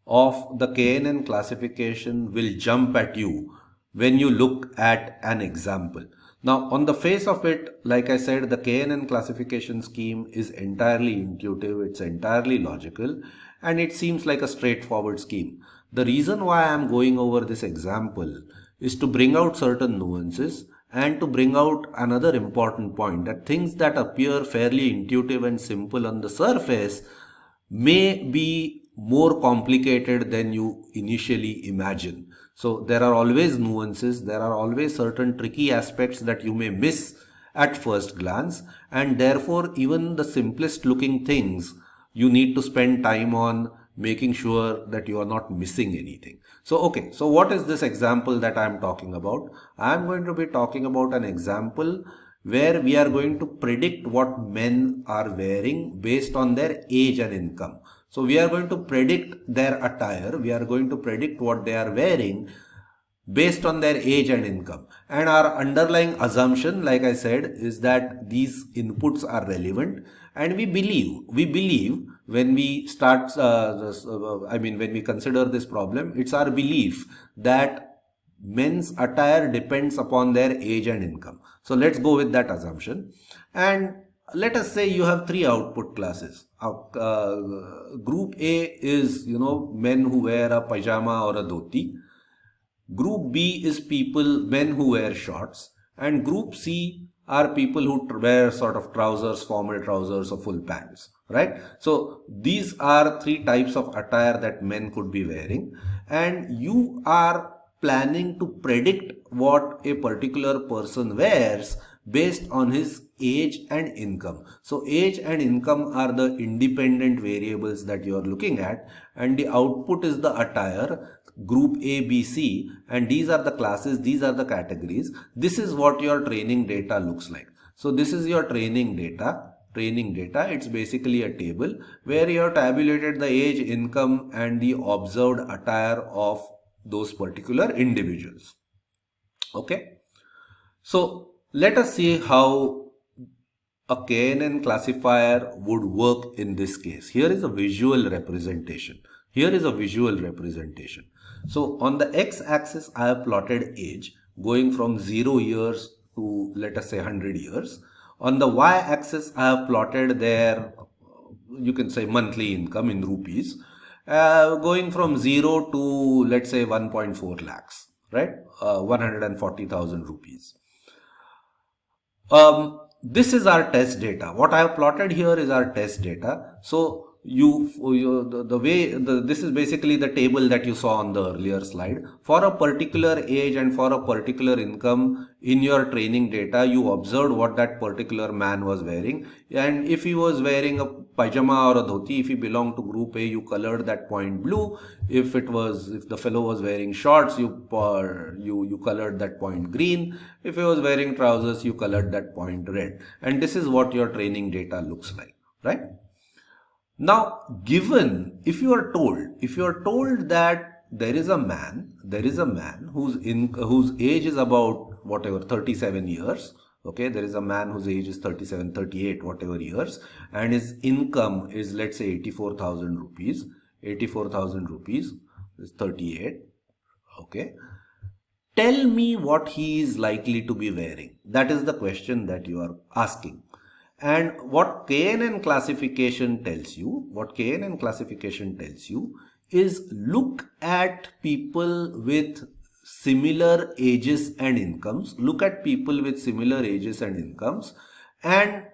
of the KNN classification will jump at you when you look at an example. Now, on the face of it, like I said, the KNN classification scheme is entirely intuitive, it's entirely logical, and it seems like a straightforward scheme. The reason why I am going over this example is to bring out certain nuances and to bring out another important point, that things that appear fairly intuitive and simple on the surface may be more complicated than you initially imagine. So there are always nuances, there are always certain tricky aspects that you may miss at first glance, and therefore even the simplest looking things you need to spend time on making sure that you are not missing anything. So okay, so what is this example that I am talking about? I am going to be talking about an example where we are going to predict what men are wearing based on their age and income. So we are going to predict their attire, we are going to predict what they are wearing based on their age and income. And our underlying assumption, like I said, is that these inputs are relevant, and we believe when we start, when we consider this problem, it's our belief that men's attire depends upon their age and income. So let's go with that assumption. And let us say you have three output classes. Group A is, men who wear a pajama or a dhoti. Group B is men who wear shorts, and Group C are people who wear sort of trousers, formal trousers or full pants, right? So these are three types of attire that men could be wearing, and you are planning to predict what a particular person wears based on his age and income. So age and income are the independent variables that you are looking at, and the output is the attire, group A, B, C, and these are the classes, these are the categories. This is what your training data looks like. So this is your training data. It's basically a table where you have tabulated the age, income, and the observed attire of those particular individuals. Okay. So let us see how a KNN classifier would work in this case. Here is a visual representation. So on the x-axis, I have plotted age going from 0 years to, let us say, 100 years. On the y-axis, I have plotted their, you can say, monthly income in rupees, going from 0 to, let's say, 1.4 lakhs, right? 140,000 rupees. This is our test data. What I have plotted here is our test data. So this is basically the table that you saw on the earlier slide. For a particular age and for a particular income in your training data, you observed what that particular man was wearing. And if he was wearing a pajama or a dhoti, if he belonged to group A, you colored that point blue. If the fellow was wearing shorts, you colored that point green. If he was wearing trousers, you colored that point red. And this is what your training data looks like, right? Now, if you are told that there is a man whose age is about 37 years. Okay, there is a man whose age is 37, 38, whatever years, and his income is, let's say, 84,000 rupees. 84,000 rupees is 38. Okay. Tell me what he is likely to be wearing. That is the question that you are asking. And what KNN classification tells you is look at people with similar ages and incomes. And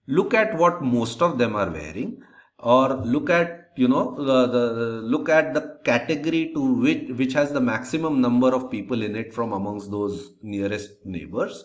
look at what most of them are wearing, or look at look at the category to which has the maximum number of people in it from amongst those nearest neighbors,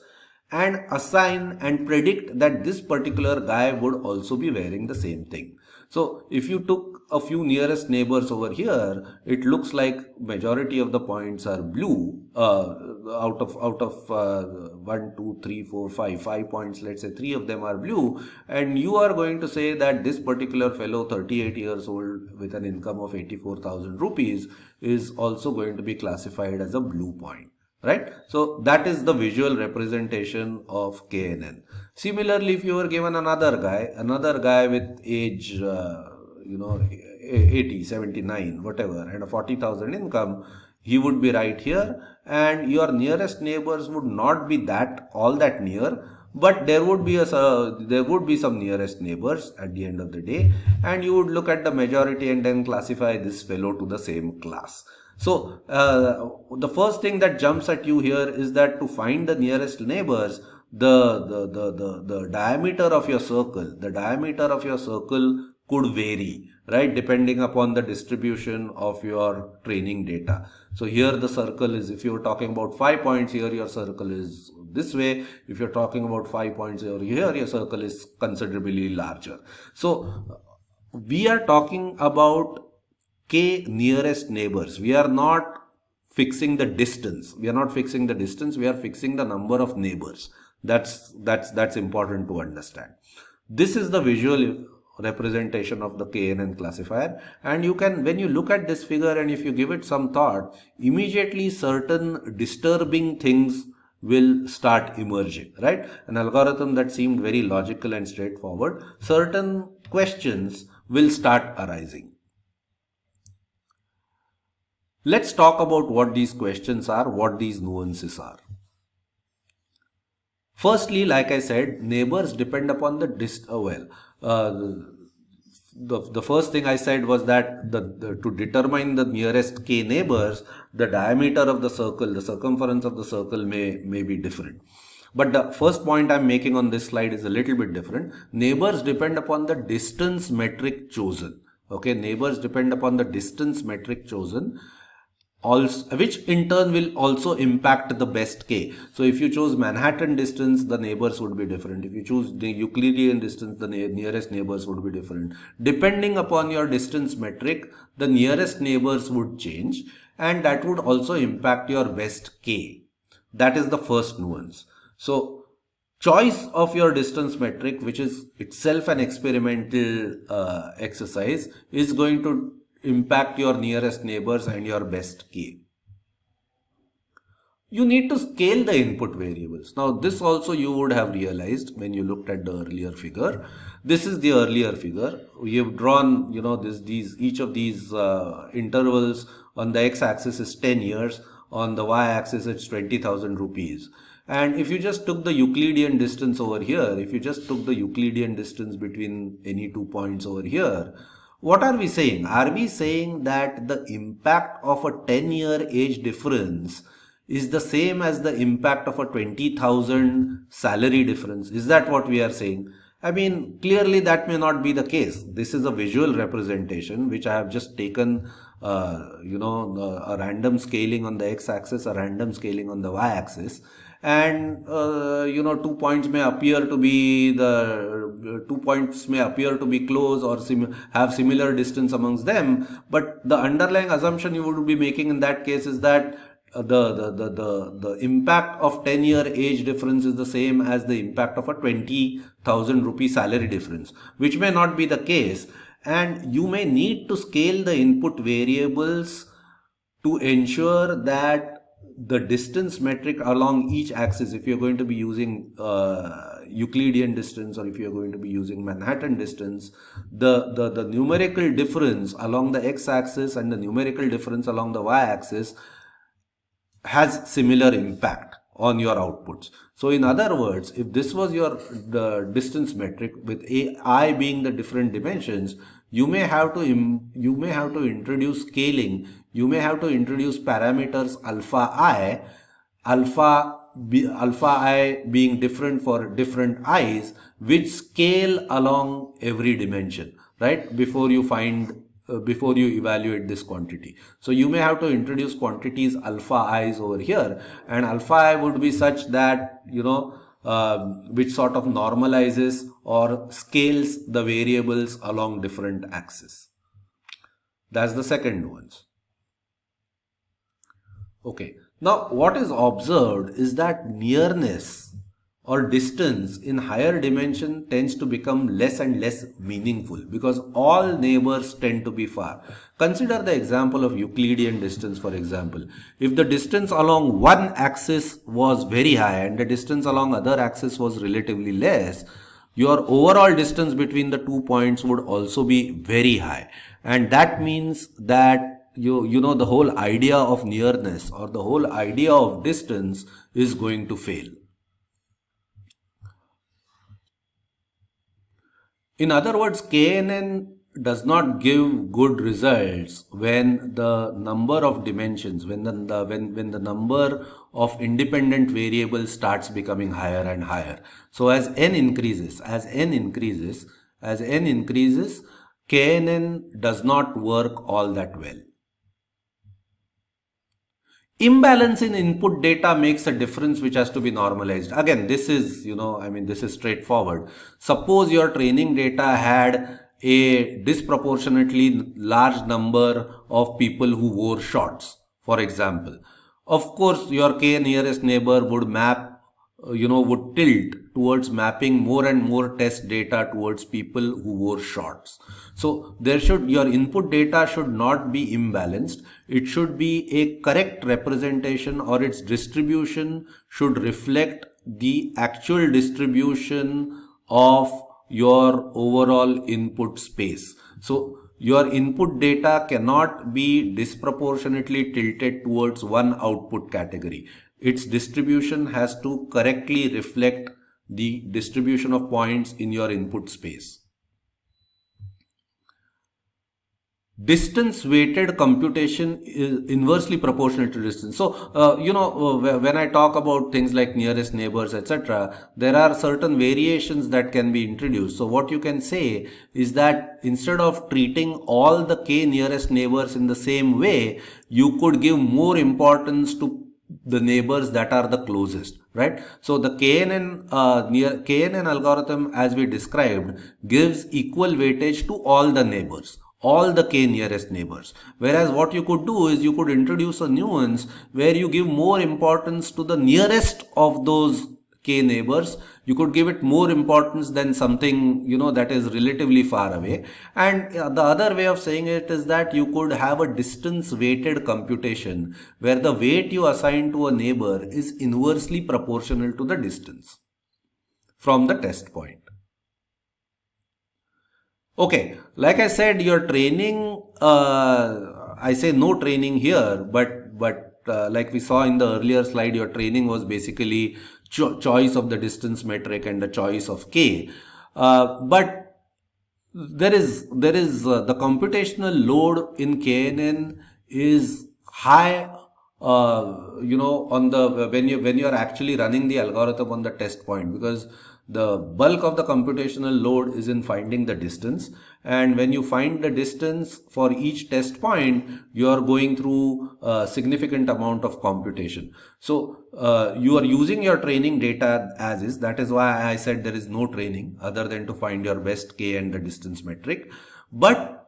and assign and predict that this particular guy would also be wearing the same thing. So if you took a few nearest neighbors over here, it looks like majority of the points are blue. Out of 1, 2, 3, 4, 5 points, let's say 3 of them are blue, and you are going to say that this particular fellow, 38 years old with an income of 84,000 rupees, is also going to be classified as a blue point. Right? So that is the visual representation of KNN. Similarly, if you were given another guy with age, 80, 79, whatever, and a 40,000 income, he would be right here, and your nearest neighbors would not be all that near, but there would be some nearest neighbors at the end of the day, and you would look at the majority and then classify this fellow to the same class. So the first thing that jumps at you here is that to find the nearest neighbors, the diameter of your circle could vary, right, depending upon the distribution of your training data. So here the circle is, if you're talking about 5 points here, your circle is this way. If you're talking about 5 points over here, your circle is considerably larger. So we are talking about k nearest neighbors. We are not fixing the distance. We are not fixing the distance. We are fixing the number of neighbors. That's important to understand. This is the visual representation of the KNN classifier, and you can, when you look at this figure and if you give it some thought, immediately certain disturbing things will start emerging, right? An algorithm that seemed very logical and straightforward, certain questions will start arising. Let's talk about what these questions are, what these nuances are. Firstly, like I said, neighbors depend upon the the first thing I said was that to determine the nearest k neighbors, the diameter of the circle, the circumference of the circle may be different. But the first point I'm making on this slide is a little bit different. Neighbors depend upon the distance metric chosen. Okay, neighbors depend upon the distance metric chosen, also, which in turn will also impact the best k. So if you choose Manhattan distance, the neighbors would be different. If you choose the Euclidean distance, the nearest neighbors would be different. Depending upon your distance metric, the nearest neighbors would change, and that would also impact your best k. That is the first nuance. So choice of your distance metric, which is itself an experimental exercise, is going to impact your nearest neighbors and your best k. You need to scale the input variables. Now this also you would have realized when you looked at the earlier figure. This is the earlier figure. We have drawn, each of these intervals. On the x-axis is 10 years, on the y-axis it's 20,000 rupees. And if you just took the Euclidean distance over here, if you just took the Euclidean distance between any 2 points over here, what are we saying? Are we saying that the impact of a 10-year age difference is the same as the impact of a 20,000 salary difference? Is that what we are saying? I mean, clearly that may not be the case. This is a visual representation which I have just taken, a random scaling on the x-axis, a random scaling on the y-axis. And 2 points may appear to be close or have similar distance amongst them, but the underlying assumption you would be making in that case is that the impact of 10-year age difference is the same as the impact of a 20,000 rupee salary difference, which may not be the case, and you may need to scale the input variables to ensure that the distance metric along each axis, if you're going to be using Euclidean distance or if you're going to be using Manhattan distance, the numerical difference along the x-axis and the numerical difference along the y-axis has similar impact on your outputs. So in other words, if this was the distance metric with I being the different dimensions, you may have to introduce scaling. You may have to introduce parameters alpha I being different for different i's, which scale along every dimension, right? Before you evaluate this quantity. So you may have to introduce quantities alpha i's over here, and alpha I would be such that, which sort of normalizes or scales the variables along different axes. That's the second nuance. Okay. Now, what is observed is that nearness or distance in higher dimension tends to become less and less meaningful because all neighbors tend to be far. Consider the example of Euclidean distance, for example. If the distance along one axis was very high and the distance along other axis was relatively less, your overall distance between the 2 points would also be very high. And that means that the whole idea of nearness or the whole idea of distance is going to fail. In other words, KNN does not give good results when the number of dimensions, when the number of independent variables starts becoming higher and higher. So as n increases, KNN does not work all that well. Imbalance in input data makes a difference which has to be normalized. Again, this is, this is straightforward. Suppose your training data had a disproportionately large number of people who wore shorts, for example. Of course, your K nearest neighbor would map, would tilt towards mapping more and more test data towards people who wore shorts. So your input data should not be imbalanced. It should be a correct representation, or its distribution should reflect the actual distribution of your overall input space. So your input data cannot be disproportionately tilted towards one output category. Its distribution has to correctly reflect the distribution of points in your input space. Distance weighted computation is inversely proportional to distance. So, when I talk about things like nearest neighbors, etc., there are certain variations that can be introduced. So, what you can say is that instead of treating all the k nearest neighbors in the same way, you could give more importance to the neighbors that are the closest, right? So the KNN algorithm, as we described, gives equal weightage to all the neighbors, all the k nearest neighbors. Whereas what you could do is you could introduce a nuance where you give more importance to the nearest of those k neighbors. You could give it more importance than something, that is relatively far away. And the other way of saying it is that you could have a distance weighted computation where the weight you assign to a neighbor is inversely proportional to the distance from the test point. Okay, like I said, your training, I say no training here, but like we saw in the earlier slide, your training was basically choice of the distance metric and the choice of k. But there is the computational load in KNN is high. On the when you are actually running the algorithm on the test point, because the bulk of the computational load is in finding the distance, and when you find the distance for each test point, you are going through a significant amount of computation. So you are using your training data as is. That is why I said there is no training other than to find your best k and the distance metric. But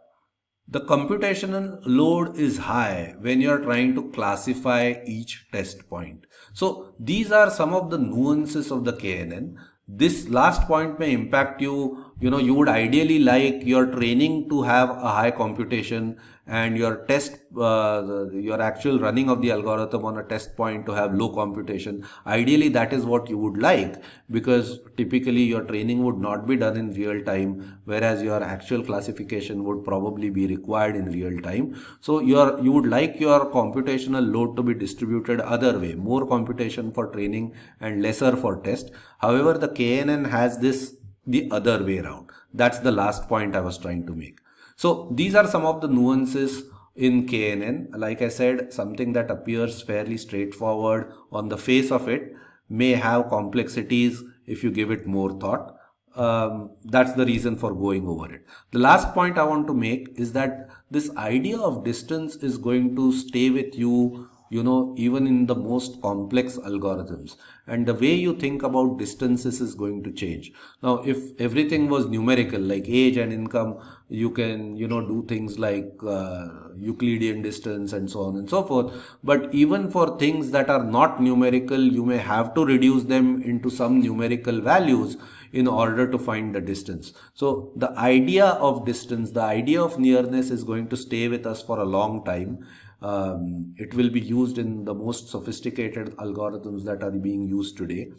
the computational load is high when you're trying to classify each test point. So these are some of the nuances of the KNN. This last point may impact you. You would ideally like your training to have a high computation and your your actual running of the algorithm on a test point to have low computation. Ideally, that is what you would like, because typically your training would not be done in real time, whereas your actual classification would probably be required in real time. So you would like your computational load to be distributed other way, more computation for training and lesser for test. However, the KNN has this the other way around. That's the last point I was trying to make. So these are some of the nuances in KNN. Like I said, something that appears fairly straightforward on the face of it may have complexities if you give it more thought. That's the reason for going over it. The last point I want to make is that this idea of distance is going to stay with you, even in the most complex algorithms, and the way you think about distances is going to change. Now, if everything was numerical, like age and income, you can, do things like Euclidean distance and so on and so forth. But even for things that are not numerical, you may have to reduce them into some numerical values in order to find the distance. So the idea of distance, the idea of nearness is going to stay with us for a long time. It will be used in the most sophisticated algorithms that are being used today.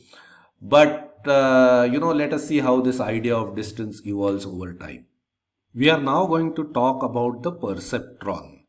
But, let us see how this idea of distance evolves over time. We are now going to talk about the perceptron.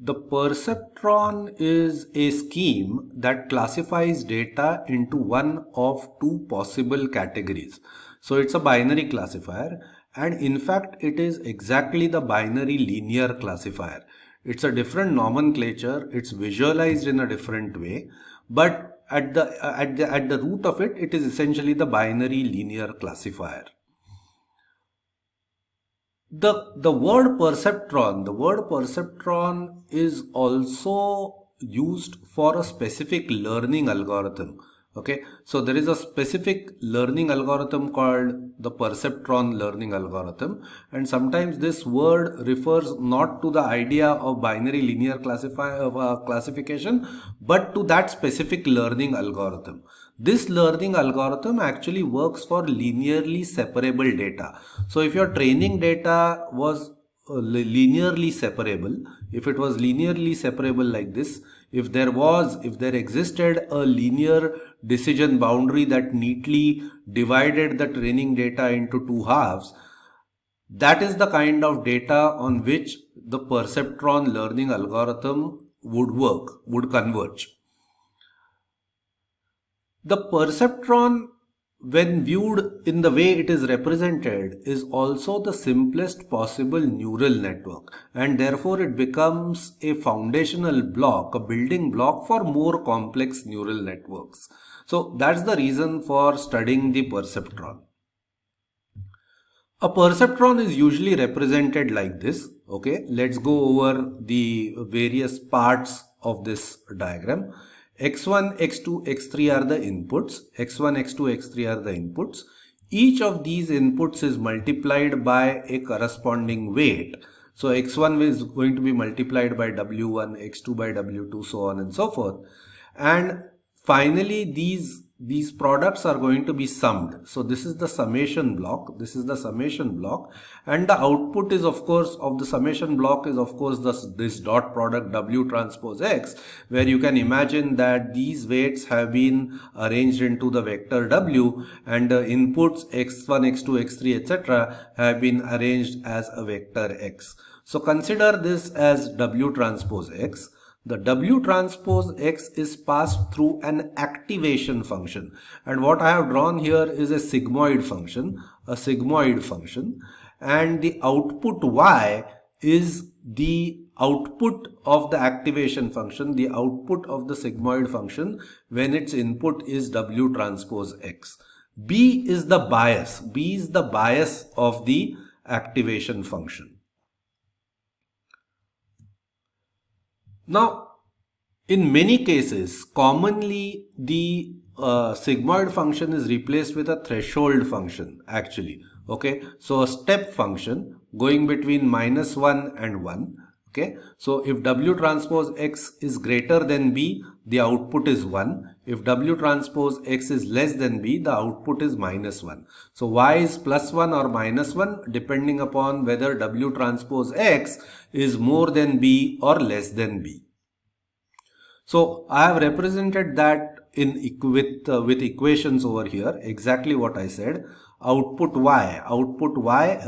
The perceptron is a scheme that classifies data into one of two possible categories. So it's a binary classifier, and in fact it is exactly the binary linear classifier. It's a different nomenclature, it's visualized in a different way, but at the root of it, it is essentially the binary linear classifier. The word perceptron is also used for a specific learning algorithm. Okay, so there is a specific learning algorithm called the perceptron learning algorithm, and sometimes this word refers not to the idea of binary linear classification, but to that specific learning algorithm. This learning algorithm actually works for linearly separable data. So if your training data was linearly separable, if it was linearly separable like this, if there existed a linear decision boundary that neatly divided the training data into two halves, that is the kind of data on which the perceptron learning algorithm would converge. The perceptron, when viewed in the way it is represented, is also the simplest possible neural network, and therefore it becomes a foundational block, a building block for more complex neural networks. So that's the reason for studying the perceptron. A perceptron is usually represented like this. Okay, let's go over the various parts of this diagram. X1, X2, X3 are the inputs. X1, X2, X3 are the inputs. Each of these inputs is multiplied by a corresponding weight. So X1 is going to be multiplied by W1, X2 by W2, so on and so forth. And finally, these products are going to be summed. So this is the summation block. This is the summation block, and the output is, of course, of the summation block is, of course, this dot product W transpose X, where you can imagine that these weights have been arranged into the vector W, and the inputs X1, X2, X3, etc. have been arranged as a vector X. So consider this as W transpose X. The W transpose X is passed through an activation function, and what I have drawn here is a sigmoid function, and the output Y is the output of the activation function, the output of the sigmoid function when its input is W transpose X. B is the bias of the activation function. Now, in many cases, commonly the sigmoid function is replaced with a threshold function actually. Okay, so a step function going between -1 and 1. Okay, so if W transpose X is greater than B, the output is 1. If W transpose X is less than B, the output is -1. So Y is +1 or -1 depending upon whether W transpose X is more than B or less than B. So I have represented that with equations over here, exactly what I said. Output Y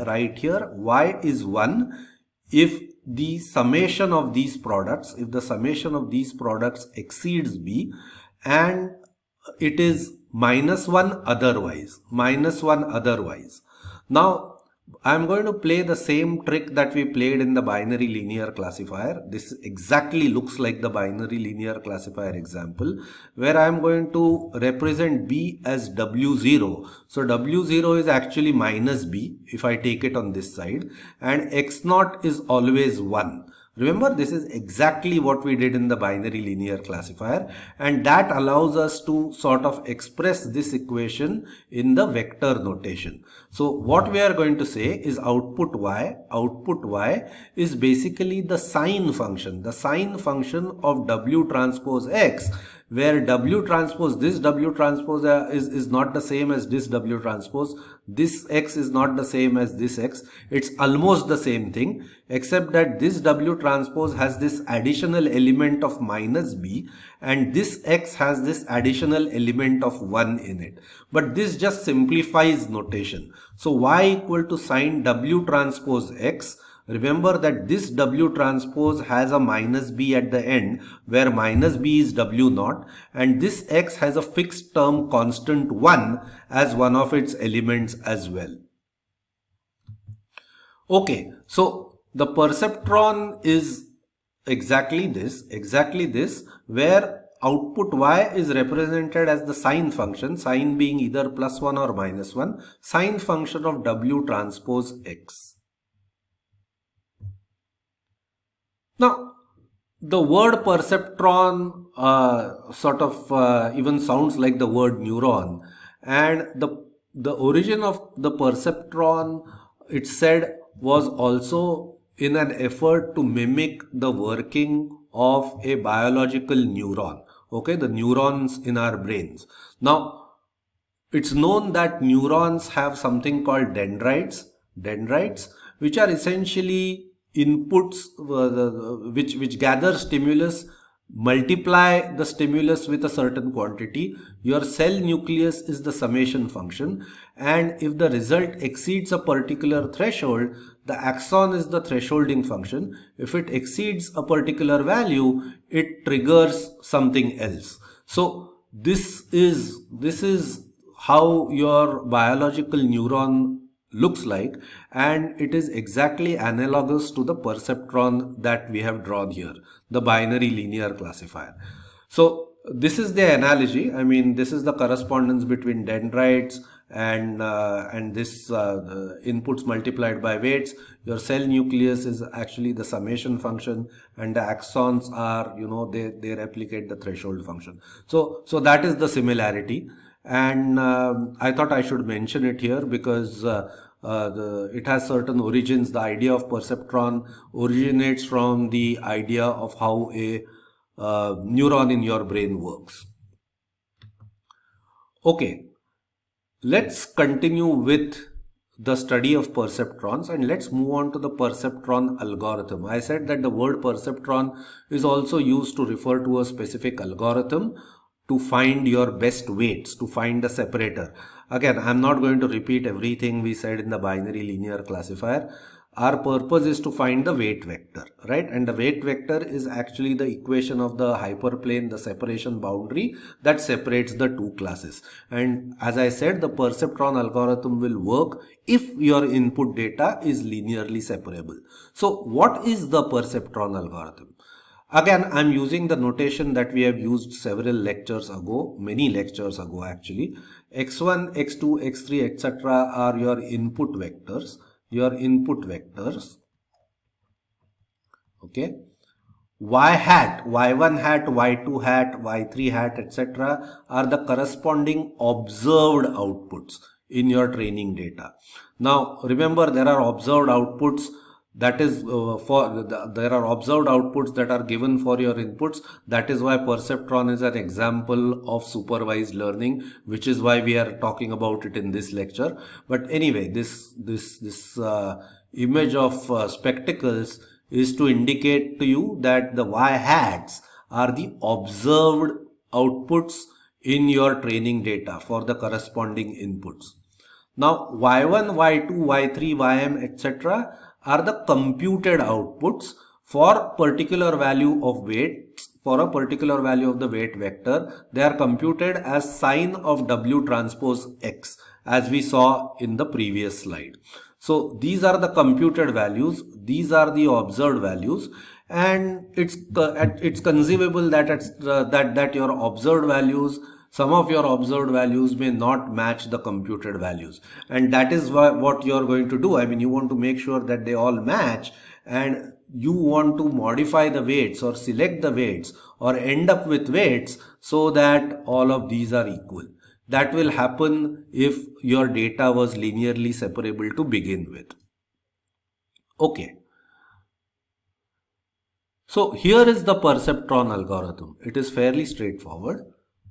right here, Y is 1 if the summation of these products, exceeds B, and it is -1 otherwise, Now, I'm going to play the same trick that we played in the binary linear classifier. This exactly looks like the binary linear classifier example, where I'm going to represent B as W0. So W0 is actually -B if I take it on this side, and X0 is always 1. Remember, this is exactly what we did in the binary linear classifier, and that allows us to sort of express this equation in the vector notation. So what we are going to say is output Y is basically the sign function of W transpose X, where W transpose is not the same as this W transpose. This X is not the same as this X. It's almost the same thing, except that this W transpose has this additional element of -B, and this X has this additional element of 1 in it. But this just simplifies notation. So Y equal to sign W transpose X. Remember that this W transpose has a -B at the end, where -B is W0, and this X has a fixed term constant 1 as one of its elements as well. Okay, so the perceptron is exactly this, where output Y is represented as the sign function, sign being either +1 or -1, sign function of W transpose X. Now, the word perceptron even sounds like the word neuron, and the origin of the perceptron, it said, was also in an effort to mimic the working of a biological neuron. Okay, the neurons in our brains. Now, it's known that neurons have something called dendrites, which are essentially inputs which gather stimulus, multiply the stimulus with a certain quantity. Your cell nucleus is the summation function, and if the result exceeds a particular threshold, the axon is the thresholding function. If it exceeds a particular value, it triggers something else. So this is how your biological neuron looks like, and it is exactly analogous to the perceptron that we have drawn here, the binary linear classifier. So this is the analogy. I mean, this is the correspondence between dendrites and this inputs multiplied by weights. Your cell nucleus is actually the summation function, and the axons are, they replicate the threshold function. So that is the similarity. And I thought I should mention it here because it has certain origins. The idea of perceptron originates from the idea of how a neuron in your brain works. Okay, let's continue with the study of perceptrons, and let's move on to the perceptron algorithm. I said that the word perceptron is also used to refer to a specific algorithm to find your best weights, to find the separator. Again, I'm not going to repeat everything we said in the binary linear classifier. Our purpose is to find the weight vector, right? And the weight vector is actually the equation of the hyperplane, the separation boundary that separates the two classes. And as I said, the perceptron algorithm will work if your input data is linearly separable. So what is the perceptron algorithm? Again, I'm using the notation that we have used several lectures ago, many lectures ago actually. X1, X2, X3, etc. are your input vectors. Okay. Y hat, Y1 hat, Y2 hat, Y3 hat, etc. are the corresponding observed outputs in your training data. Now, remember, there are observed outputs. That is there are observed outputs that are given for your inputs. That is why perceptron is an example of supervised learning, which is why we are talking about it in this lecture. But anyway, this image of spectacles is to indicate to you that the Y hats are the observed outputs in your training data for the corresponding inputs. Now, Y1, Y2, Y3, Ym, etc. are the computed outputs for particular value of weight, for a particular value of the weight vector. They are computed as sine of W transpose X, as we saw in the previous slide. So these are the computed values, these are the observed values, and it's conceivable that your observed values, some of your observed values may not match the computed values, and that is what you're going to do. I mean, you want to make sure that they all match, and you want to modify the weights or select the weights or end up with weights so that all of these are equal. That will happen if your data was linearly separable to begin with. Okay. So here is the perceptron algorithm. It is fairly straightforward.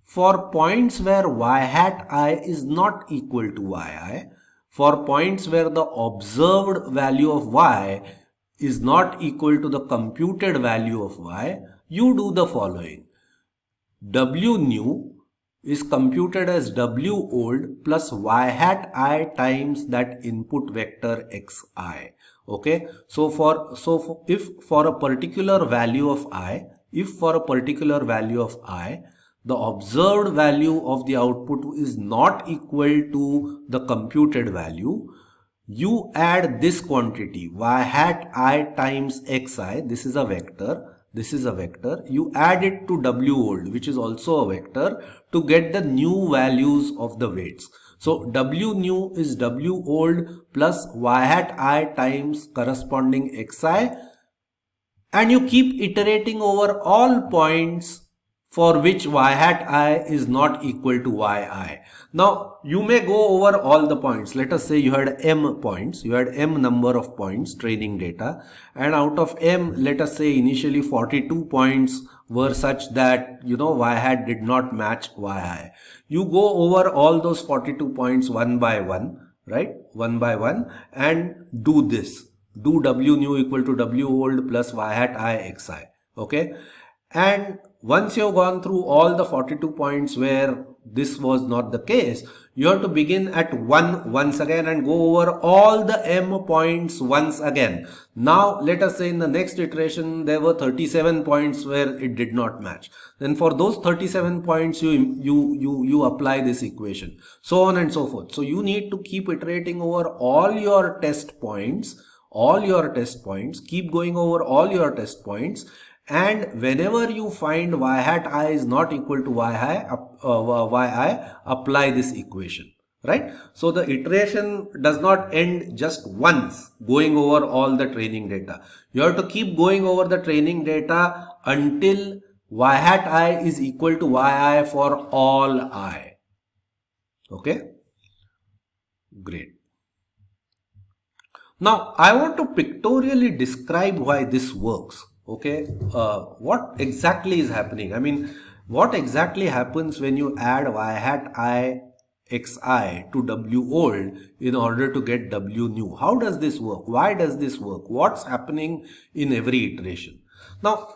For points where y hat I is not equal to yi, for points where the observed value of y is not equal to the computed value of y, you do the following. W new is computed as W old plus y hat I times that input vector xi. Okay, if for a particular value of I, the observed value of the output is not equal to the computed value, you add this quantity y hat I times xi. This is a vector. You add it to W old, which is also a vector, to get the new values of the weights. So W new is W old plus y hat I times corresponding xi and you keep iterating over all points for which y hat I is not equal to yi. Now, you may go over all the points. Let us say you had m points, you had m number of points, training data, and out of m, let us say initially 42 points were such that, y hat did not match yi. You go over all those 42 points one by one, right? One by one, and do this. Do w new equal to w old plus y hat I xi. Okay. And once you've gone through all the 42 points where this was not the case, you have to begin at 1 once again and go over all the m points once again. Now, let us say in the next iteration, there were 37 points where it did not match. Then for those 37 points, you apply this equation, so on and so forth. So you need to keep iterating over all your test points, keep going over all your test points. And whenever you find y hat I is not equal to yi, apply this equation, right? So the iteration does not end just once going over all the training data. You have to keep going over the training data until y hat I is equal to yi for all I. Okay? Great. Now, I want to pictorially describe why this works. Okay, what exactly is happening? I mean, what exactly happens when you add y hat I xi to w old in order to get w new? How does this work? Why does this work? What's happening in every iteration? Now,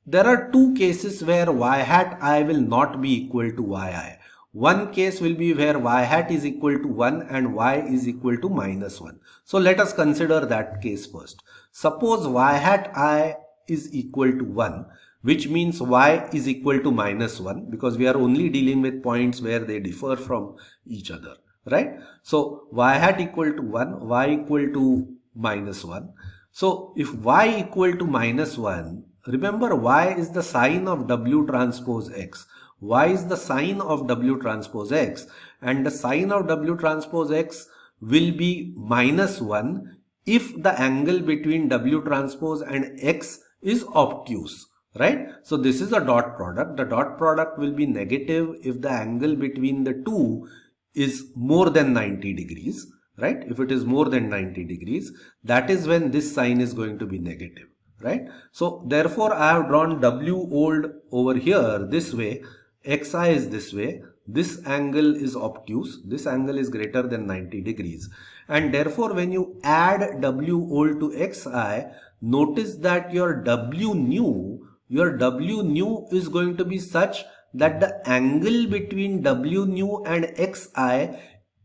there are two cases where y hat I will not be equal to yi. One case will be where y hat is equal to 1 and y is equal to -1. So let us consider that case first. Suppose y hat I is equal to 1, which means y is equal to -1, because we are only dealing with points where they differ from each other, right? So y hat equal to 1, y equal to -1. So if y equal to -1, remember y is the sign of w transpose x. Y is the sign of w transpose x, and the sign of w transpose x will be -1 if the angle between w transpose and x is obtuse, right? So this is a dot product. The dot product will be negative if the angle between the two is more than 90 degrees, right? If it is more than 90 degrees, that is when this sign is going to be negative, right? So therefore, I have drawn w old over here this way, xi is this way, this angle is obtuse, this angle is greater than 90 degrees, and therefore when you add w old to xi, notice that your w new is going to be such that the angle between w new and xi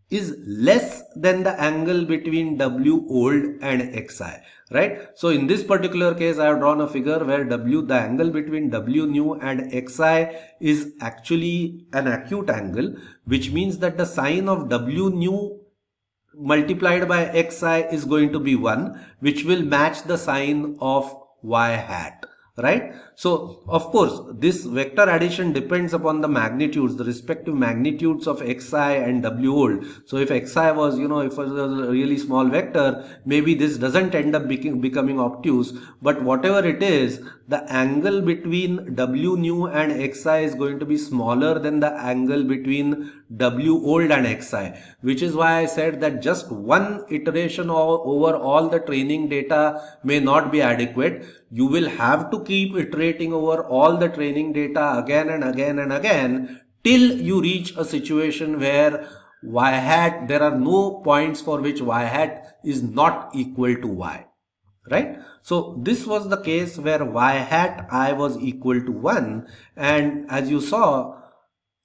is less than the angle between w old and xi, right? So in this particular case, I have drawn a figure where the angle between w new and xi is actually an acute angle, which means that the sign of w new multiplied by xi is going to be 1, which will match the sign of y hat, right? So of course, this vector addition depends upon the magnitudes, the respective magnitudes of xi and w old. So if xi was, if it was a really small vector, maybe this doesn't end up becoming obtuse, but whatever it is, the angle between w new and xi is going to be smaller than the angle between w old and xi, which is why I said that just one iteration over all the training data may not be adequate. You will have to keep iterating over all the training data again and again and again till you reach a situation where y hat, there are no points for which y hat is not equal to y, right? So this was the case where y hat I was equal to 1, and as you saw,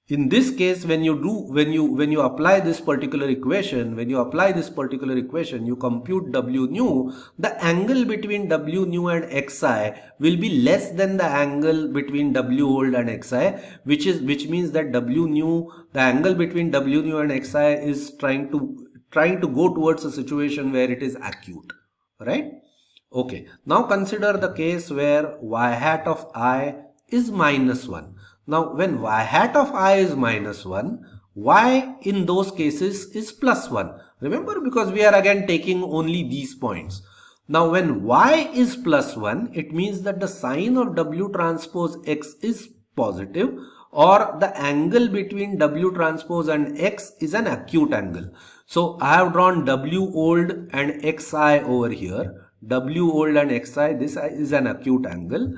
in this case, when you apply this particular equation, you compute w new, the angle between w new and xi will be less than the angle between w old and xi, which means that w new, the angle between w new and xi is trying to go towards a situation where it is acute, right? Okay, now consider the case where y hat of I is -1. Now, when y hat of I is -1, y in those cases is +1. Remember, because we are again taking only these points. Now when y is plus 1, it means that the sign of W transpose X is positive, or the angle between W transpose and X is an acute angle. So I have drawn W old and Xi over here. W old and Xi, this is an acute angle.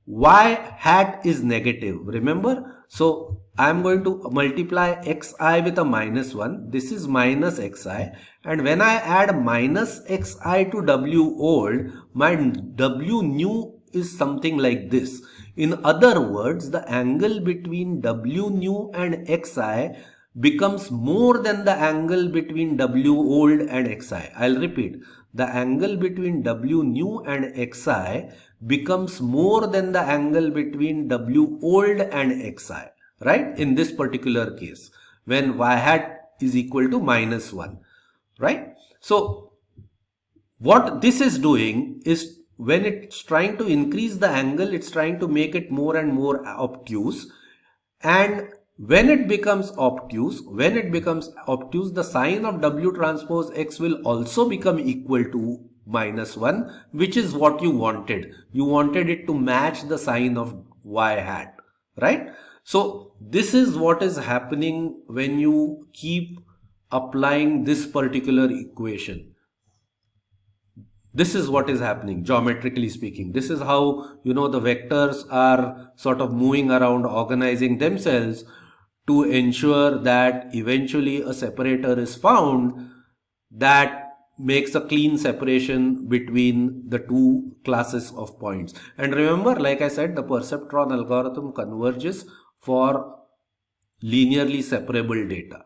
Y hat is negative, remember? So I am going to multiply Xi with a minus 1. This is minus Xi, and when I add minus Xi to W old, my W new is something like this. In other words, the angle between W new and Xi becomes more than the angle between W old and Xi. I'll repeat. The angle between W new and Xi becomes more than the angle between W old and Xi, right? In this particular case, when y hat is equal to minus 1, right? So what this is doing is, when it's trying to increase the angle, it's trying to make it more and more obtuse. And when it becomes obtuse, the sign of W transpose X will also become equal to minus 1, which is what you wanted. You wanted it to match the sign of Y hat, right? So this is what is happening when you keep applying this particular equation. This is what is happening, geometrically speaking. This is how, the vectors are sort of moving around, organizing themselves to ensure that eventually a separator is found that makes a clean separation between the two classes of points. And remember, like I said, the perceptron algorithm converges for linearly separable data.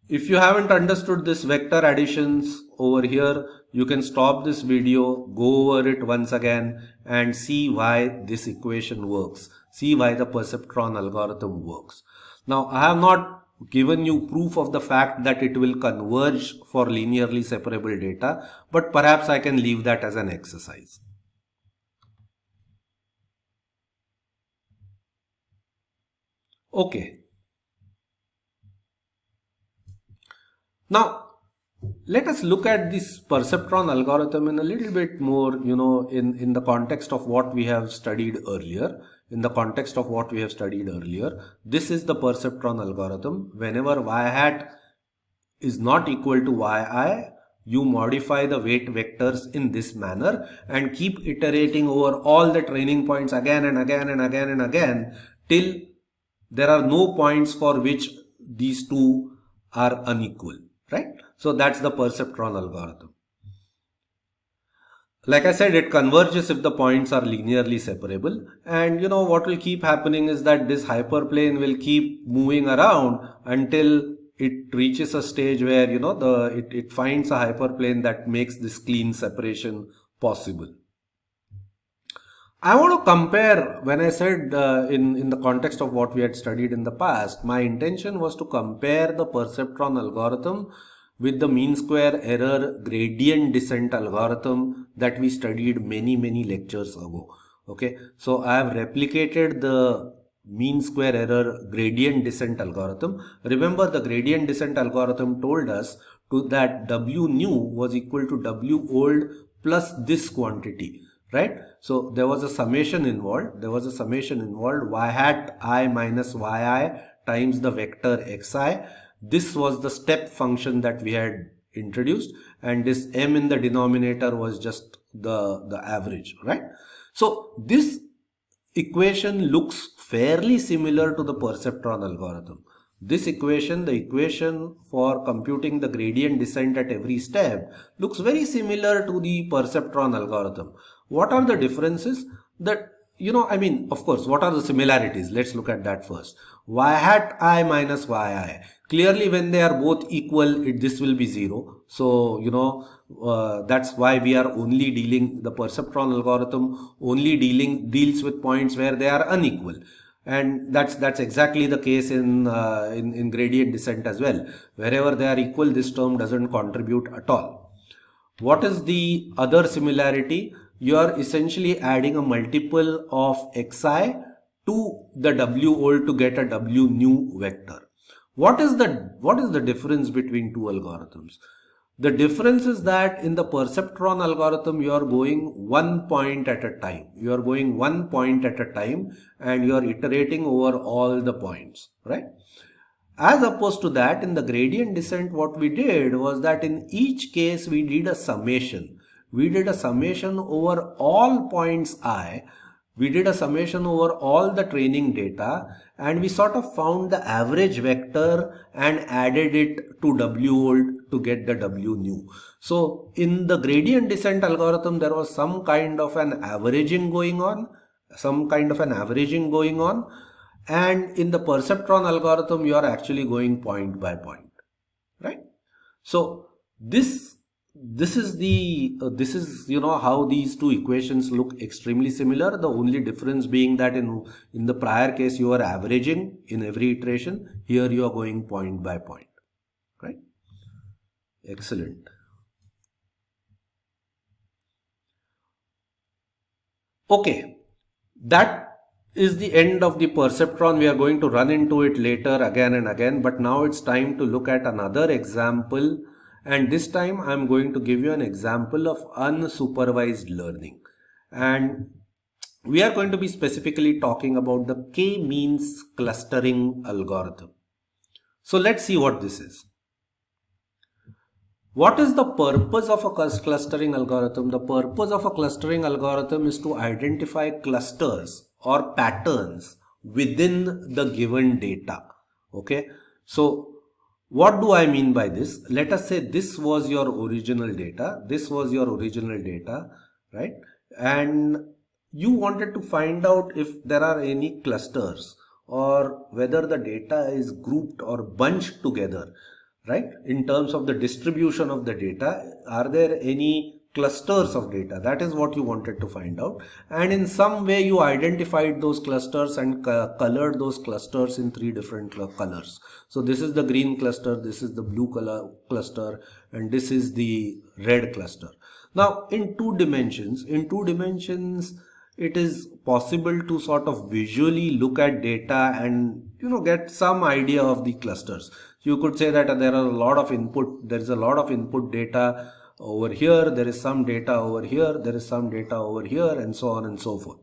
If you haven't understood this vector additions over here, you can stop this video, go over it once again and see why this equation works. See why the perceptron algorithm works. Now, I have not given you proof of the fact that it will converge for linearly separable data, but perhaps I can leave that as an exercise. Okay. Now, let us look at this perceptron algorithm in a little bit more, in the context of what we have studied earlier. This is the perceptron algorithm. Whenever y hat is not equal to yi, you modify the weight vectors in this manner and keep iterating over all the training points again and again and again and again till there are no points for which these two are unequal. Right? So that's the perceptron algorithm. Like I said, it converges if the points are linearly separable. And what will keep happening is that this hyperplane will keep moving around until it reaches a stage where, it finds a hyperplane that makes this clean separation possible. I want to compare, when I said in the context of what we had studied in the past, my intention was to compare the perceptron algorithm with the mean square error gradient descent algorithm that we studied many lectures ago. Okay, so I have replicated the mean square error gradient descent algorithm. Remember, the gradient descent algorithm told us that W new was equal to W old plus this quantity. Right? So there was a summation involved. Y hat I minus yi times the vector xi. This was the step function that we had introduced, and this m in the denominator was just the average, right? So this equation looks fairly similar to the perceptron algorithm. This equation, the equation for computing the gradient descent at every step, looks very similar to the perceptron algorithm. What are the differences? Of course, what are the similarities? Let's look at that first. Y hat I minus yi. Clearly, when they are both equal, this will be 0. So, that's why we are only dealing, the perceptron algorithm only deals with points where they are unequal. And that's exactly the case in gradient descent as well. Wherever they are equal, this term doesn't contribute at all. What is the other similarity? You are essentially adding a multiple of xi to the W old to get a W new vector. What is the difference between two algorithms? The difference is that in the perceptron algorithm, you are going one point at a time. You are going one point at a time and you are iterating over all the points, right? As opposed to that, in the gradient descent, what we did was that in each case, we did a summation. We did a summation over all points I. We did a summation over all the training data, and we sort of found the average vector and added it to W old to get the W new. So in the gradient descent algorithm, there was some kind of an averaging going on, and in the perceptron algorithm, you are actually going point by point, right? So this is how these two equations look extremely similar. The only difference being that in the prior case you are averaging in every iteration. Here you are going point by point, right? Excellent. Okay, that is the end of the perceptron. We are going to run into it later again and again, but now it's time to look at another example, and this time I'm going to give you an example of unsupervised learning, and we are going to be specifically talking about the k-means clustering algorithm. So let's see what this is. What is the purpose of a clustering algorithm? The purpose of a clustering algorithm is to identify clusters or patterns within the given data. Okay, so what do I mean by this? Let us say this was your original data. This was your original data, right? And you wanted to find out if there are any clusters or whether the data is grouped or bunched together, right? In terms of the distribution of the data, are there any clusters of data? That is what you wanted to find out, and in some way you identified those clusters and colored those clusters in three different colors. So this is the green cluster, this is the blue color cluster, and this is the red cluster. Now in two dimensions, it is possible to sort of visually look at data and get some idea of the clusters. You could say that there is a lot of input data over here, there is some data over here, there is some data over here, and so on and so forth.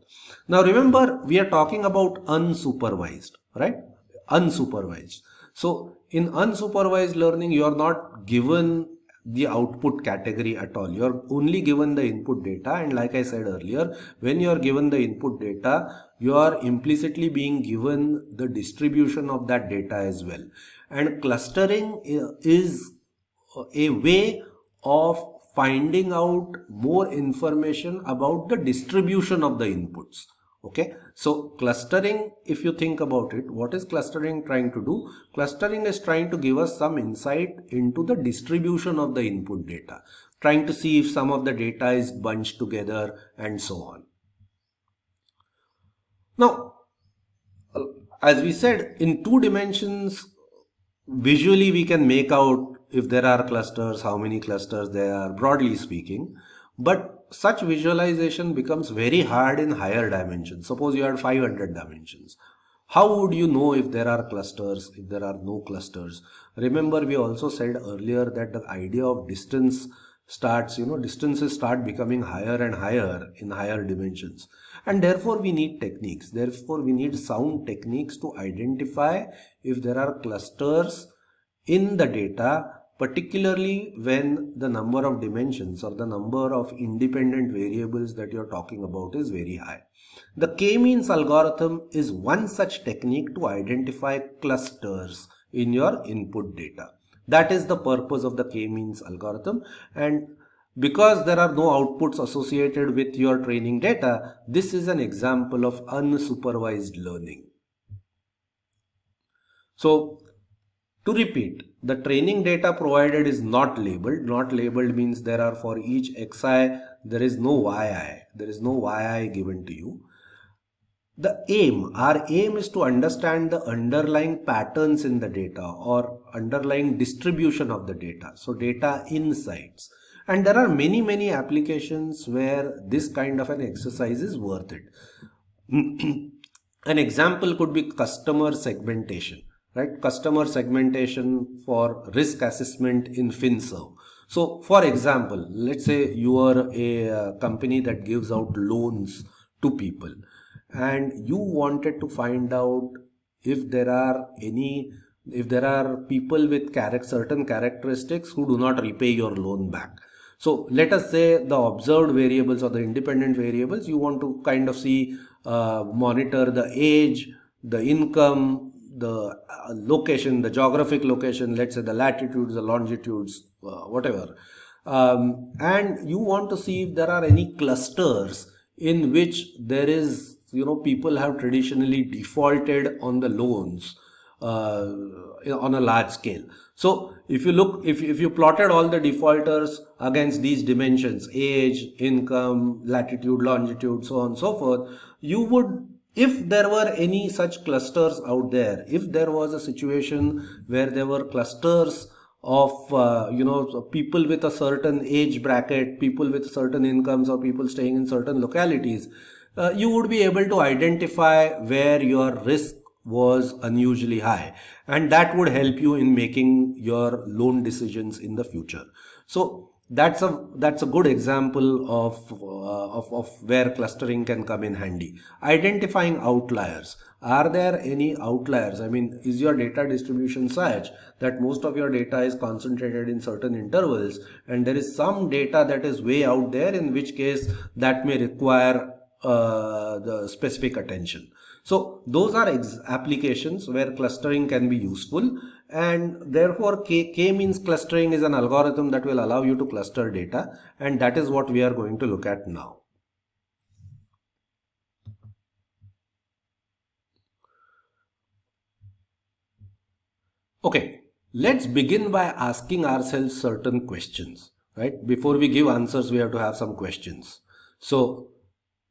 Now remember, we are talking about unsupervised, right? Unsupervised. So in unsupervised learning, you are not given the output category at all. You are only given the input data, and like I said earlier, when you are given the input data, you are implicitly being given the distribution of that data as well. And clustering is a way of finding out more information about the distribution of the inputs. Okay, so clustering, if you think about it, what is clustering trying to do? Clustering is trying to give us some insight into the distribution of the input data, trying to see if some of the data is bunched together and so on. Now, as we said, in two dimensions, visually we can make out if there are clusters, how many clusters there are, broadly speaking. But such visualization becomes very hard in higher dimensions. Suppose you had 500 dimensions. How would you know if there are clusters, if there are no clusters? Remember, we also said earlier that the idea of distance starts, distances start becoming higher and higher in higher dimensions. And therefore, we need techniques. Therefore, we need sound techniques to identify if there are clusters in the data, particularly when the number of dimensions or the number of independent variables that you're talking about is very high. The k-means algorithm is one such technique to identify clusters in your input data. That is the purpose of the k-means algorithm, and because there are no outputs associated with your training data, this is an example of unsupervised learning. So, to repeat, the training data provided is not labeled. Not labeled means there are, for each xi, there is no yi. There is no yi given to you. Our aim is to understand the underlying patterns in the data or underlying distribution of the data. So data insights. And there are many applications where this kind of an exercise is worth it. An example could be customer segmentation, right? Customer segmentation for risk assessment in FinServe. So for example, let's say you are a company that gives out loans to people, and you wanted to find out if there are people with certain characteristics who do not repay your loan back. So let us say the observed variables or the independent variables, you want to kind of see, monitor the age, the income, the location, the geographic location, let's say the latitudes, the longitudes, whatever. And you want to see if there are any clusters in which there is, people have traditionally defaulted on the loans on a large scale. So if you look, if you plotted all the defaulters against these dimensions, age, income, latitude, longitude, so on and so forth, you would, if there were any such clusters out there, if there was a situation where there were clusters of people with a certain age bracket, people with certain incomes, or people staying in certain localities, you would be able to identify where your risk was unusually high, and that would help you in making your loan decisions in the future. So that's a good example of where clustering can come in handy. Identifying outliers. Are there any outliers? I mean, is your data distribution such that most of your data is concentrated in certain intervals, and there is some data that is way out there, in which case that may require the specific attention. So those are applications where clustering can be useful, and therefore K-means clustering is an algorithm that will allow you to cluster data, and that is what we are going to look at now. Okay, let's begin by asking ourselves certain questions, right? Before we give answers, we have to have some questions. So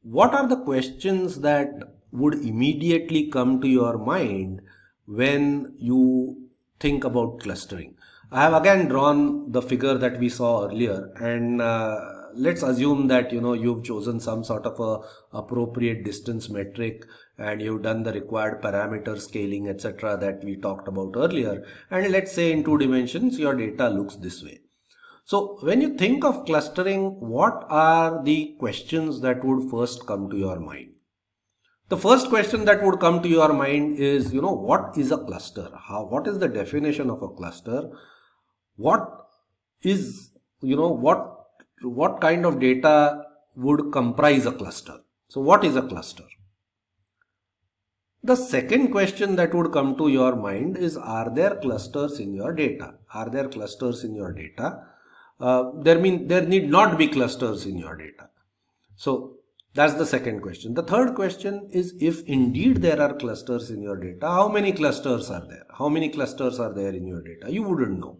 what are the questions that would immediately come to your mind when you think about clustering? I have again drawn the figure that we saw earlier, and let's assume that you've chosen some sort of a appropriate distance metric, and you've done the required parameter scaling, etc., that we talked about earlier, and let's say in 2 dimensions your data looks this way. So when you think of clustering, what are the questions that would first come to your mind? The first question that would come to your mind is, what is a cluster? What is the definition of a cluster? What is, what kind of data would comprise a cluster? So what is a cluster? The second question that would come to your mind is, are there clusters in your data? Are there clusters in your data? There need not be clusters in your data. So that's the second question. The third question is, if indeed there are clusters in your data, how many clusters are there? How many clusters are there in your data? You wouldn't know.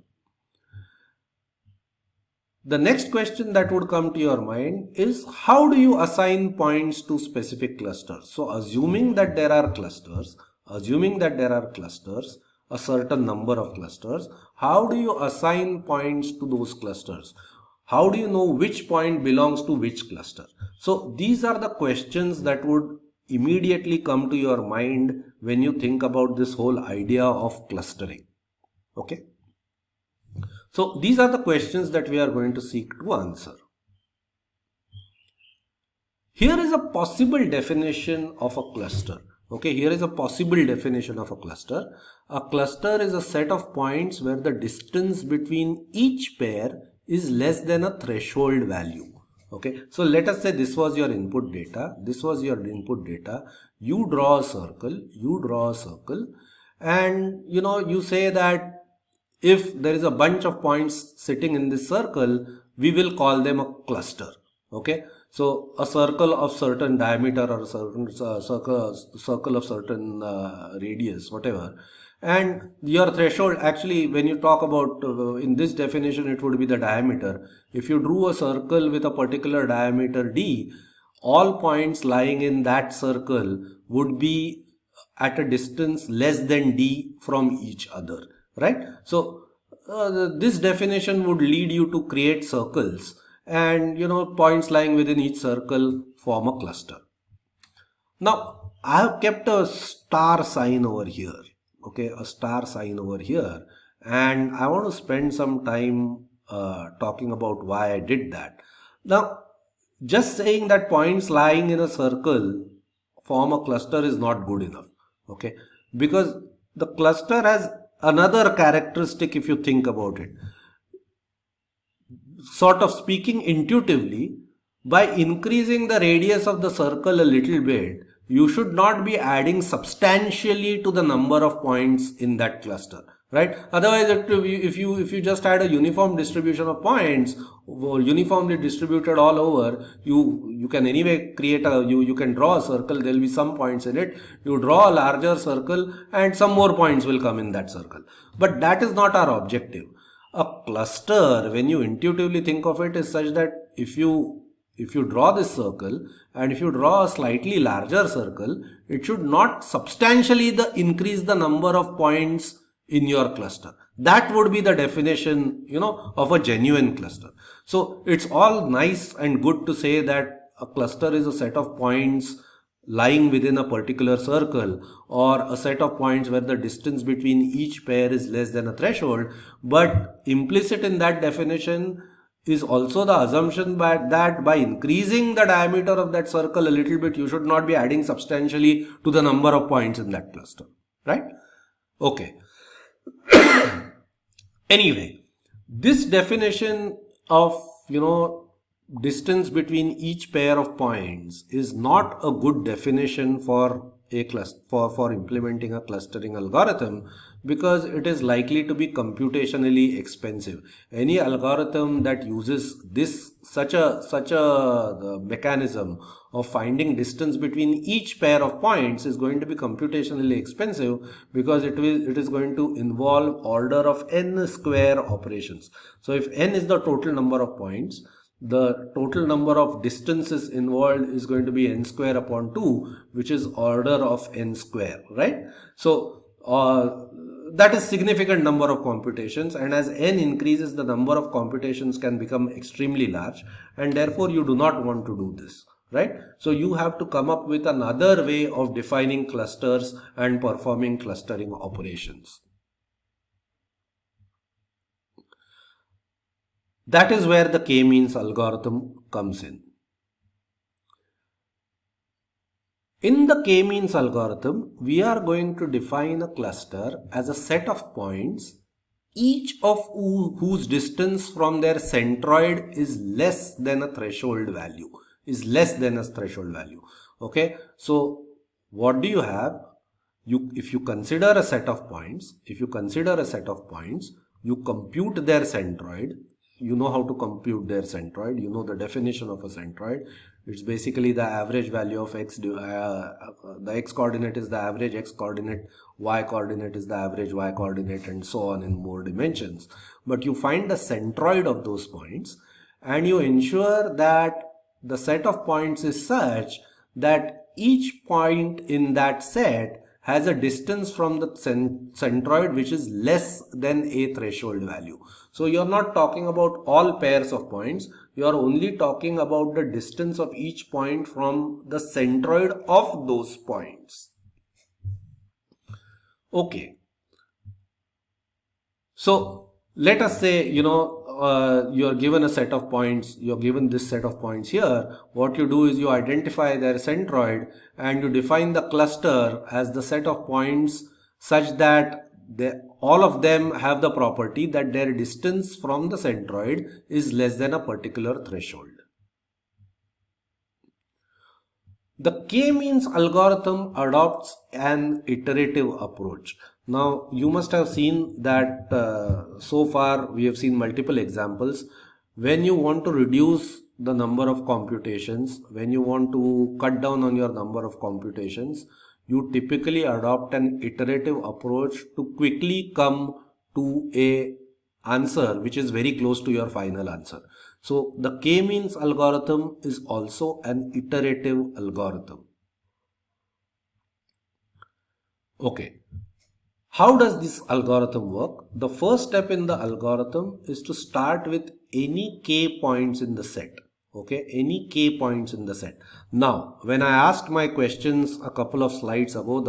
The next question that would come to your mind is, how do you assign points to specific clusters? So assuming that there are clusters, a certain number of clusters, how do you assign points to those clusters? How do you know which point belongs to which cluster? So these are the questions that would immediately come to your mind when you think about this whole idea of clustering. Okay. So these are the questions that we are going to seek to answer. Here is a possible definition of a cluster. Okay, here is a possible definition of a cluster. A cluster is a set of points where the distance between each pair is less than a threshold value. Okay, so let us say this was your input data. You draw a circle, and you say that if there is a bunch of points sitting in this circle, we will call them a cluster. Okay, so a circle of certain diameter, or a certain circle of certain radius, whatever. And your threshold, actually, when you talk about in this definition, it would be the diameter. If you drew a circle with a particular diameter d, all points lying in that circle would be at a distance less than d from each other, right? So this definition would lead you to create circles, and points lying within each circle form a cluster. Now I have kept a star sign over here, okay, a star sign over here, and I want to spend some time talking about why I did that. Now, just saying that points lying in a circle form a cluster is not good enough. Okay, because the cluster has another characteristic if you think about it. Sort of speaking intuitively, by increasing the radius of the circle a little bit, you should not be adding substantially to the number of points in that cluster, right? Otherwise, if you just had a uniform distribution of points, uniformly distributed all over, you can anyway create you can draw a circle. There will be some points in it. You draw a larger circle, and some more points will come in that circle. But that is not our objective. A cluster, when you intuitively think of it, is such that if you draw this circle and if you draw a slightly larger circle, it should not substantially increase the number of points in your cluster. That would be the definition, of a genuine cluster. So it's all nice and good to say that a cluster is a set of points lying within a particular circle, or a set of points where the distance between each pair is less than a threshold. But implicit in that definition is also the assumption that by increasing the diameter of that circle a little bit, you should not be adding substantially to the number of points in that cluster, right? Okay. Anyway, this definition of, distance between each pair of points is not a good definition for a cluster for implementing a clustering algorithm, because it is likely to be computationally expensive. Any algorithm that uses such a mechanism of finding distance between each pair of points is going to be computationally expensive, because it is going to involve order of n square operations. So if n is the total number of points, the total number of distances involved is going to be n square upon 2, which is order of n square, right? So that is significant number of computations, and as n increases, the number of computations can become extremely large, and therefore you do not want to do this, right? So you have to come up with another way of defining clusters and performing clustering operations. That is where the k-means algorithm comes in. In the k-means algorithm, we are going to define a cluster as a set of points, each of whose distance from their centroid is less than a threshold value. Okay, so what do you have? If you consider a set of points, you compute their centroid. You know how to compute their centroid. You know the definition of a centroid. It's basically the average value of x. The x coordinate is the average x coordinate, y coordinate is the average y coordinate, and so on in more dimensions. But you find the centroid of those points, and you ensure that the set of points is such that each point in that set has a distance from the centroid which is less than a threshold value. So you're not talking about all pairs of points. You are only talking about the distance of each point from the centroid of those points. Okay. So let us say, you're given a set of points, you're given this set of points here. What you do is you identify their centroid and you define the cluster as the set of points such that all of them have the property that their distance from the centroid is less than a particular threshold. The k-means algorithm adopts an iterative approach. Now, you must have seen that so far we have seen multiple examples. When you want to reduce the number of computations, when you want to cut down on your number of computations, you typically adopt an iterative approach to quickly come to a answer which is very close to your final answer. So the k-means algorithm is also an iterative algorithm. Okay. How does this algorithm work? The first step in the algorithm is to start with any k points in the set. Okay, any k points in the set. Now, when I asked my questions a couple of slides ago,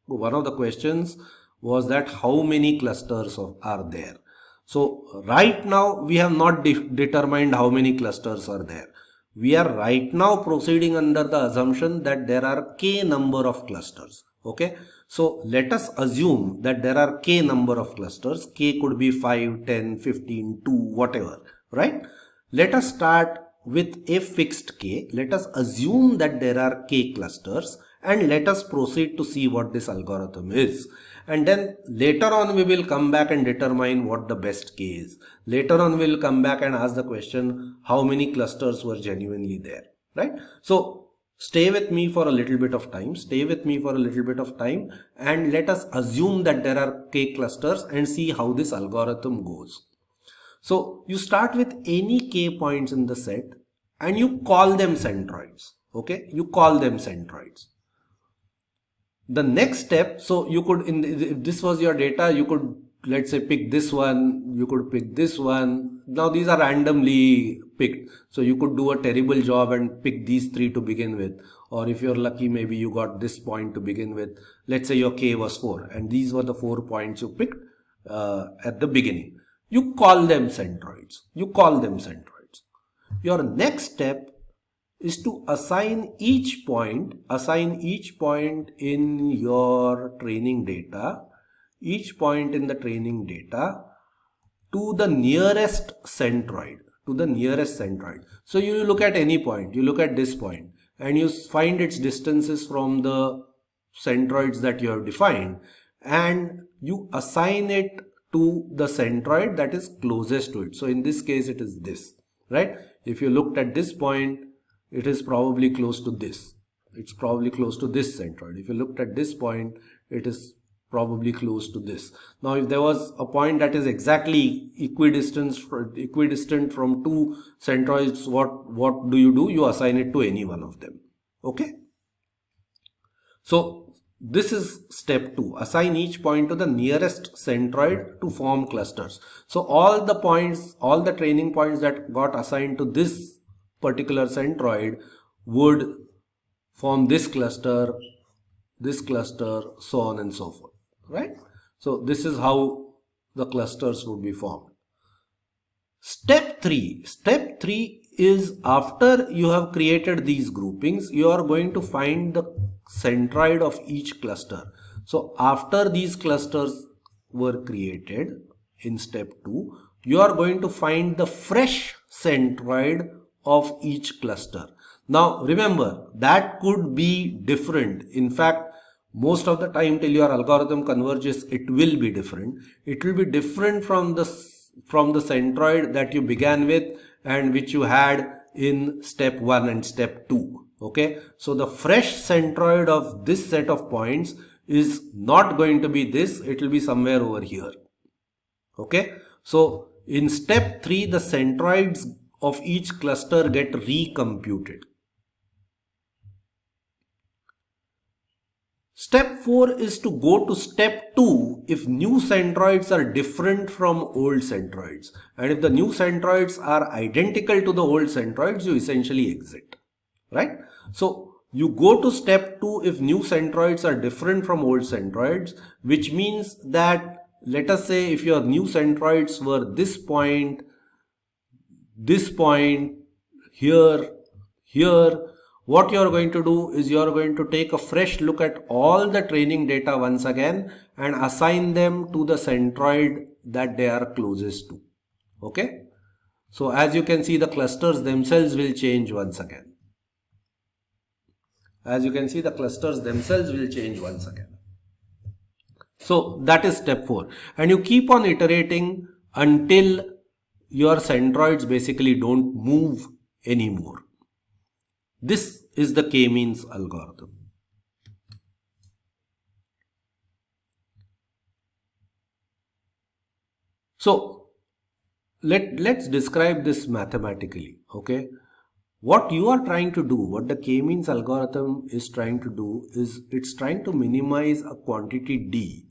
one of the questions was that how many clusters are there? So right now we have not determined how many clusters are there. We are right now proceeding under the assumption that there are k number of clusters. Okay. So let us assume that there are k number of clusters. K could be 5, 10, 15, 2, whatever, right? Let us start with a fixed k. Let us assume that there are k clusters and let us proceed to see what this algorithm is. And then later on we will come back and determine what the best k is. Later on we will come back and ask the question how many clusters were genuinely there, right? So stay with me for a little bit of time. Stay with me for a little bit of time and let us assume that there are k clusters and see how this algorithm goes. So you start with any k points in the set and you call them centroids. Okay, you call them centroids. The next step, so you could, if this was your data, you could, let's say, pick this one, you could pick this one. Now these are randomly picked. So you could do a terrible job and pick these three to begin with. Or if you're lucky, maybe you got this point to begin with. Let's say your k was 4 and these were the 4 points you picked at the beginning. You call them centroids. You call them centroids. Your next step is to assign each point in your training data, to the nearest centroid, So you look at any point, you look at this point and you find its distances from the centroids that you have defined and you assign it to the centroid that is closest to it. So in this case it is this, right? If you looked at this point, it is probably close to this. It's probably close to this centroid. If you looked at this point, it is probably close to this. Now, if there was a point that is exactly equidistant from two centroids, what do? You assign it to any one of them. Okay. So this is step 2. Assign each point to the nearest centroid to form clusters. So all the points, all the training points that got assigned to this particular centroid would form this cluster, so on and so forth, right? So this is how the clusters would be formed. Step 3 is after you have created these groupings, you are going to find the centroid of each cluster. So after these clusters were created in step 2, you are going to find the fresh centroid of each cluster. Now remember, that could be different. In fact, most of the time till your algorithm converges, it will be different. It will be different from the centroid that you began with and which you had in step 1 and step 2. Okay, so the fresh centroid of this set of points is not going to be this, it will be somewhere over here. Okay, so in step 3, the centroids of each cluster get recomputed. Step 4 is to go to step 2 if new centroids are different from old centroids. And if the new centroids are identical to the old centroids, you essentially exit. Right? So you go to step 2 if new centroids are different from old centroids, which means that, let us say, if your new centroids were this point, here, what you are going to do is you are going to take a fresh look at all the training data once again and assign them to the centroid that they are closest to. Okay. So as you can see, the clusters themselves will change once again. So that is step 4. And you keep on iterating until your centroids basically don't move anymore. This is the k-means algorithm. So let's describe this mathematically. Okay, what you are trying to do, what the k-means algorithm is trying to do is it's trying to minimize a quantity d,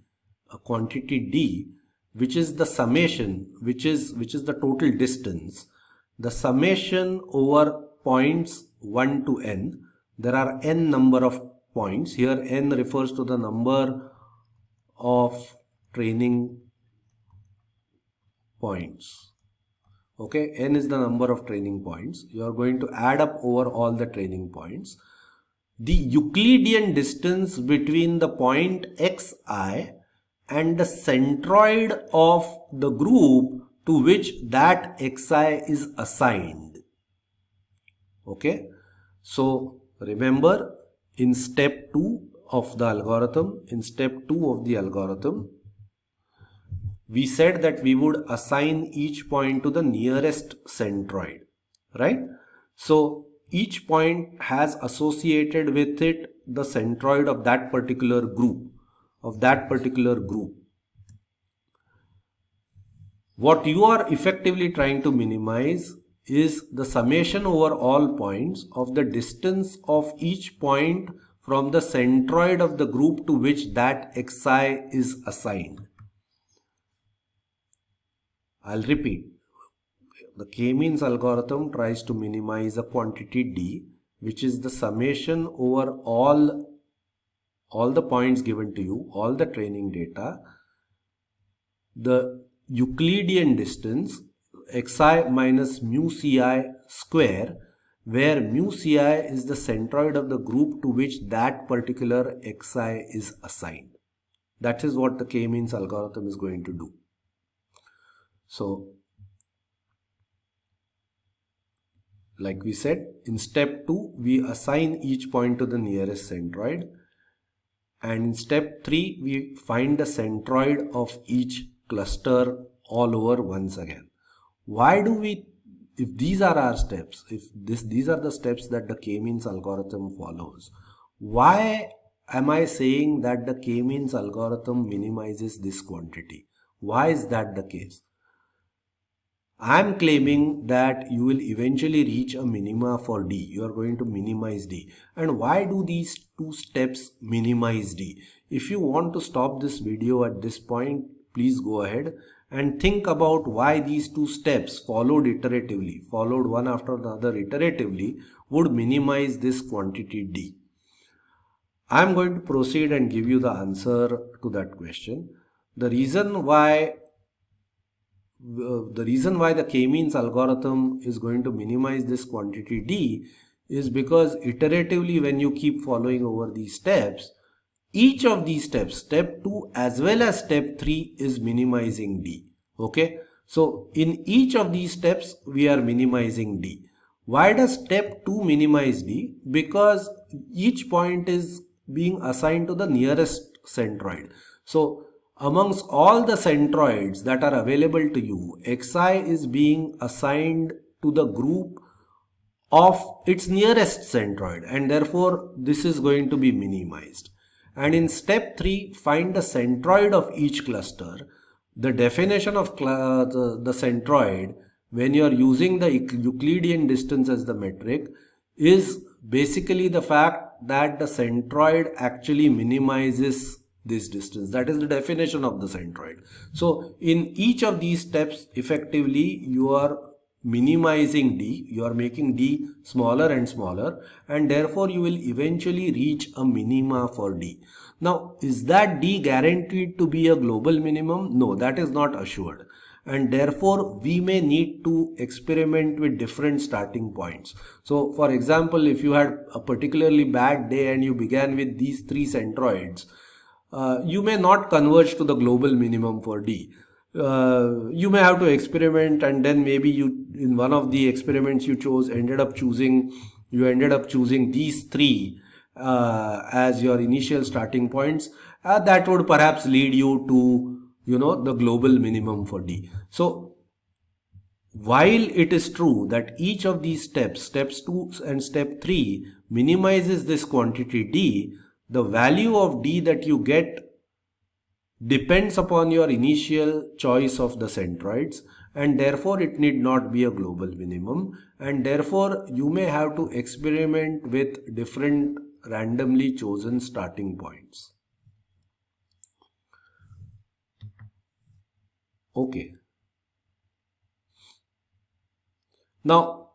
which is the summation, which is the total distance, the summation over points 1 to n. There are n number of points. Here n refers to the number of training points. Okay, n is the number of training points. You are going to add up over all the training points. The Euclidean distance between the point xi and the centroid of the group to which that xi is assigned. Okay, so remember, in step 2 of the algorithm, we said that we would assign each point to the nearest centroid, right? So each point has associated with it the centroid of that particular group, What you are effectively trying to minimize is the summation over all points of the distance of each point from the centroid of the group to which that xi is assigned. I'll repeat. The k-means algorithm tries to minimize a quantity d, which is the summation over all the points given to you, all the training data, the Euclidean distance xi minus mu ci square, where mu ci is the centroid of the group to which that particular xi is assigned. That is what the k-means algorithm is going to do. So, like we said, in step 2, we assign each point to the nearest centroid. And in step 3, we find the centroid of each cluster all over once again. Why do we, if these are our steps, these are the steps that the k-means algorithm follows, why am I saying that the k-means algorithm minimizes this quantity? Why is that the case? I am claiming that you will eventually reach a minima for d. You are going to minimize d. And why do these two steps minimize d? If you want to stop this video at this point, please go ahead and think about why these two steps followed one after the other iteratively, would minimize this quantity d. I am going to proceed and give you the answer to that question. The reason why the k-means algorithm is going to minimize this quantity d is because iteratively, when you keep following over these steps, each of these steps, step 2 as well as step 3, is minimizing d. Okay, so in each of these steps we are minimizing d. Why does step 2 minimize d? Because each point is being assigned to the nearest centroid. So amongst all the centroids that are available to you, xi is being assigned to the group of its nearest centroid, and therefore this is going to be minimized. And in step 3, find the centroid of each cluster. The definition of the centroid, when you are using the Euclidean distance as the metric, is basically the fact that the centroid actually minimizes this distance. That is the definition of the centroid. So in each of these steps, effectively you are minimizing d, you are making d smaller and smaller, and therefore you will eventually reach a minima for d. Now, is that d guaranteed to be a global minimum? No, that is not assured. And therefore we may need to experiment with different starting points. So for example, if you had a particularly bad day and you began with these 3 centroids, you may not converge to the global minimum for d. You may have to experiment, and then maybe you, in one of the experiments you chose, ended up choosing these 3 as your initial starting points. That would perhaps lead you to, the global minimum for d. So while it is true that each of these steps 2 and step 3, minimizes this quantity d, the value of d that you get depends upon your initial choice of the centroids, and therefore it need not be a global minimum, and therefore you may have to experiment with different randomly chosen starting points. Okay. Now,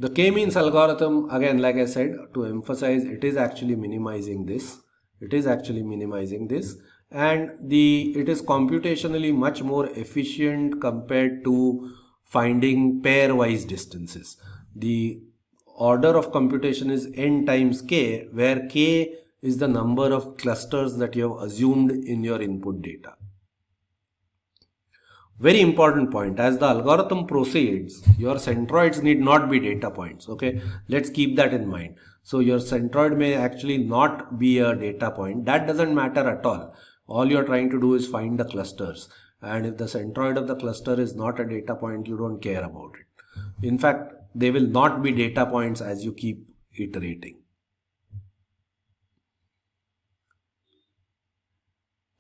the k-means algorithm, again, like I said, to emphasize, it is actually minimizing this. and it is computationally much more efficient compared to finding pairwise distances. The order of computation is n times k, where k is the number of clusters that you have assumed in your input data. Very important point, as the algorithm proceeds, your centroids need not be data points. Okay, let's keep that in mind. So your centroid may actually not be a data point. That doesn't matter at all. All you're trying to do is find the clusters. And if the centroid of the cluster is not a data point, you don't care about it. In fact, they will not be data points as you keep iterating.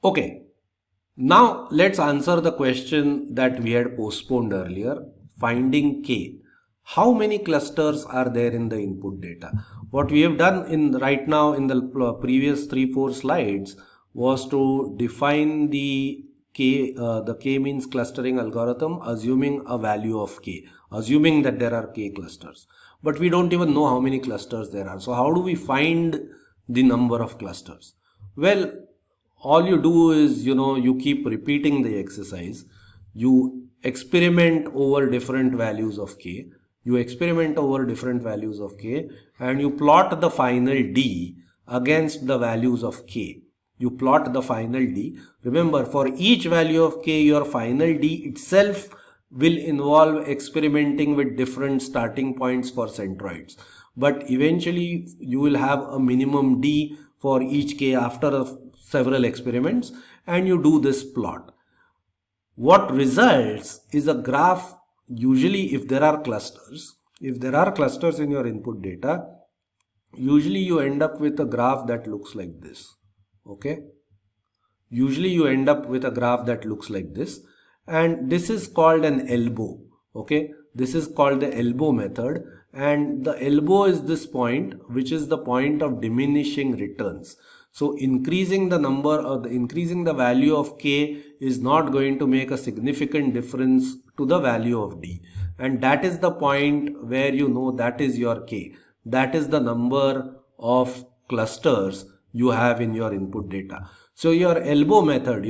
Okay. Now let's answer the question that we had postponed earlier, finding k. How many clusters are there in the input data? What we have done right now in the previous 3-4 slides was to define the k-means clustering algorithm, assuming a value of k, assuming that there are k clusters. But we don't even know how many clusters there are. So how do we find the number of clusters? Well, all you do is, you keep repeating the exercise. You experiment over different values of k. You experiment over different values of k, and you plot the final d against the values of k. You plot the final d. Remember, for each value of k, your final d itself will involve experimenting with different starting points for centroids. But eventually, you will have a minimum d for each k after several experiments, and you do this plot. What results is a graph. Usually, if there are clusters in your input data, usually you end up with a graph that looks like this. Okay, usually you end up with a graph that looks like this, and this is called an elbow. Okay, this is called the elbow method, and the elbow is this point, which is the point of diminishing returns. So increasing the number or increasing the value of k is not going to make a significant difference to the value of d, and that is the point where that is your k. That is the number of clusters you have in your input data. So your elbow method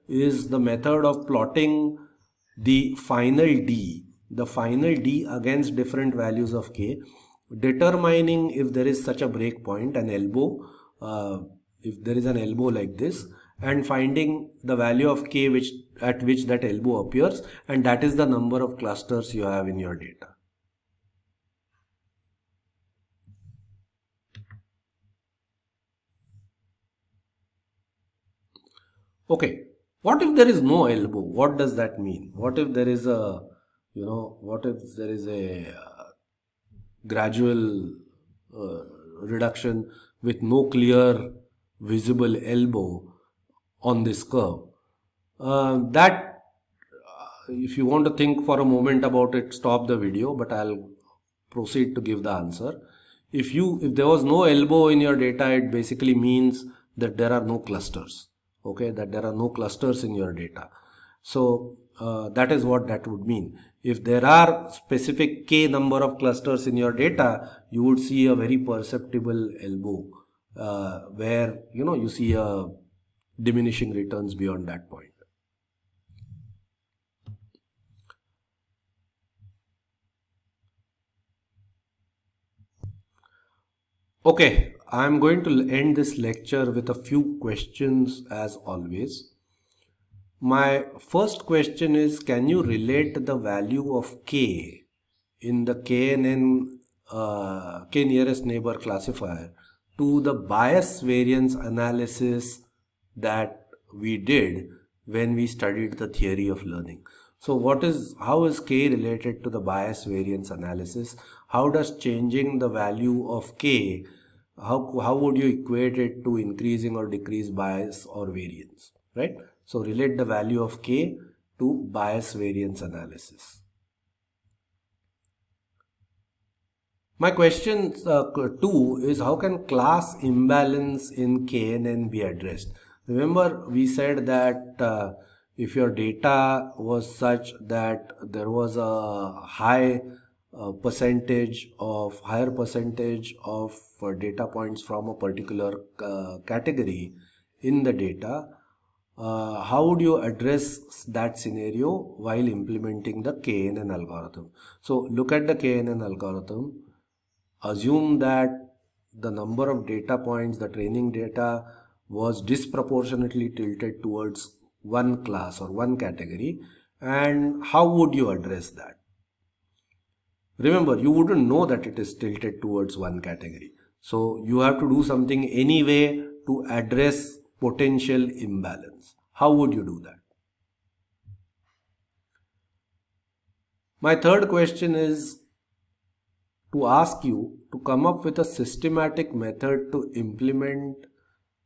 is the method of plotting the final d against different values of k, determining if there is such a breakpoint, an elbow, if there is an elbow like this, and finding the value of k at which that elbow appears, and that is the number of clusters you have in your data. Okay, what if there is no elbow? What does that mean? What if there is a gradual reduction with no clear visible elbow on this curve? If you want to think for a moment about it, stop the video, but I'll proceed to give the answer. If there was no elbow in your data, it basically means that there are no clusters. Okay, that there are no clusters in your data. So that is what that would mean. If there are specific k number of clusters in your data, you would see a very perceptible elbow where you see a diminishing returns beyond that point. Okay, I am going to end this lecture with a few questions as always. My first question is, can you relate the value of k in the KNN, k nearest neighbor classifier to the bias variance analysis that we did when we studied the theory of learning? So how is k related to the bias variance analysis? How does changing the value of k, how would you equate it to increasing or decrease bias or variance, right? So relate the value of k to bias variance analysis. My question 2 is, how can class imbalance in KNN be addressed? Remember, we said that if your data was such that there was a higher percentage of data points from a particular category, in the data, how would you address that scenario while implementing the KNN algorithm? So look at the KNN algorithm. Assume that the number of data points, the training data, was disproportionately tilted towards one class or one category, and how would you address that? Remember, you wouldn't know that it is tilted towards one category. So you have to do something anyway to address potential imbalance. How would you do that? My third question is to ask you to come up with a systematic method to implement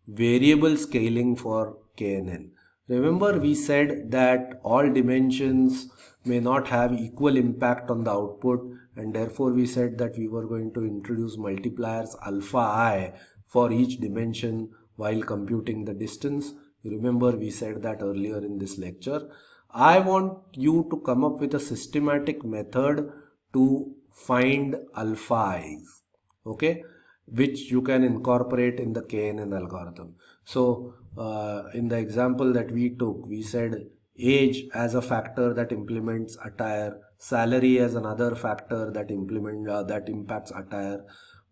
variable scaling for KNN. Remember, we said that all dimensions may not have equal impact on the output, and therefore we said that we were going to introduce multipliers alpha I for each dimension while computing the distance. Remember, we said that earlier in this lecture. I want you to come up with a systematic method to find alpha i's, okay, which you can incorporate in the KNN algorithm. So in the example that we took, we said age as a factor that implements attire, salary as another factor that impacts attire.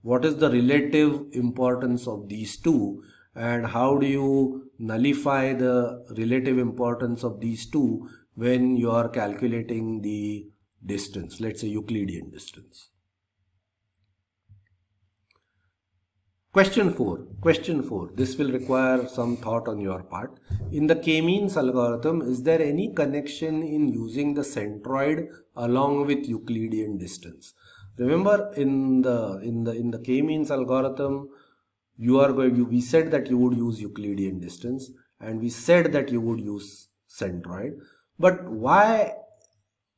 What is the relative importance of these two, and how do you nullify the relative importance of these two when you are calculating the distance, let's say Euclidean distance? Question 4. This will require some thought on your part. In the k-means algorithm, is there any connection in using the centroid along with Euclidean distance? Remember, in the k-means algorithm, we said that you would use Euclidean distance, and we said that you would use centroid. But why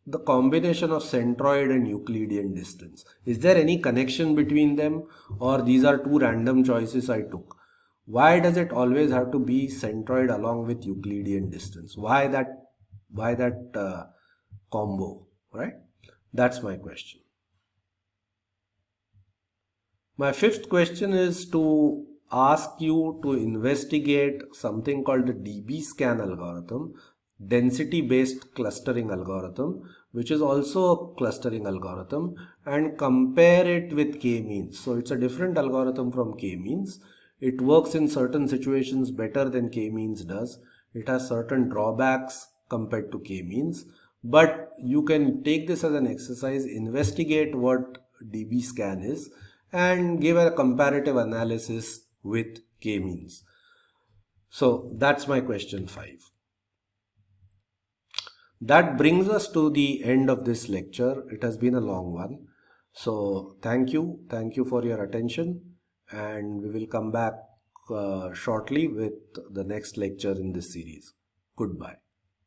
the combination of centroid and Euclidean distance? Is there any connection between them, or these are two random choices I took? Why does it always have to be centroid along with Euclidean distance? Why that combo, right? That's my question. My fifth question is to ask you to investigate something called the DB scan algorithm, density based clustering algorithm, which is also a clustering algorithm, and compare it with k-means. So it's a different algorithm from k-means. It works in certain situations better than k-means does. It has certain drawbacks compared to k-means, but you can take this as an exercise, investigate what DB scan is, and give a comparative analysis with k-means. So that's my question 5. That brings us to the end of this lecture. It has been a long one. So thank you for your attention, and we will come back shortly with the next lecture in this series. Goodbye.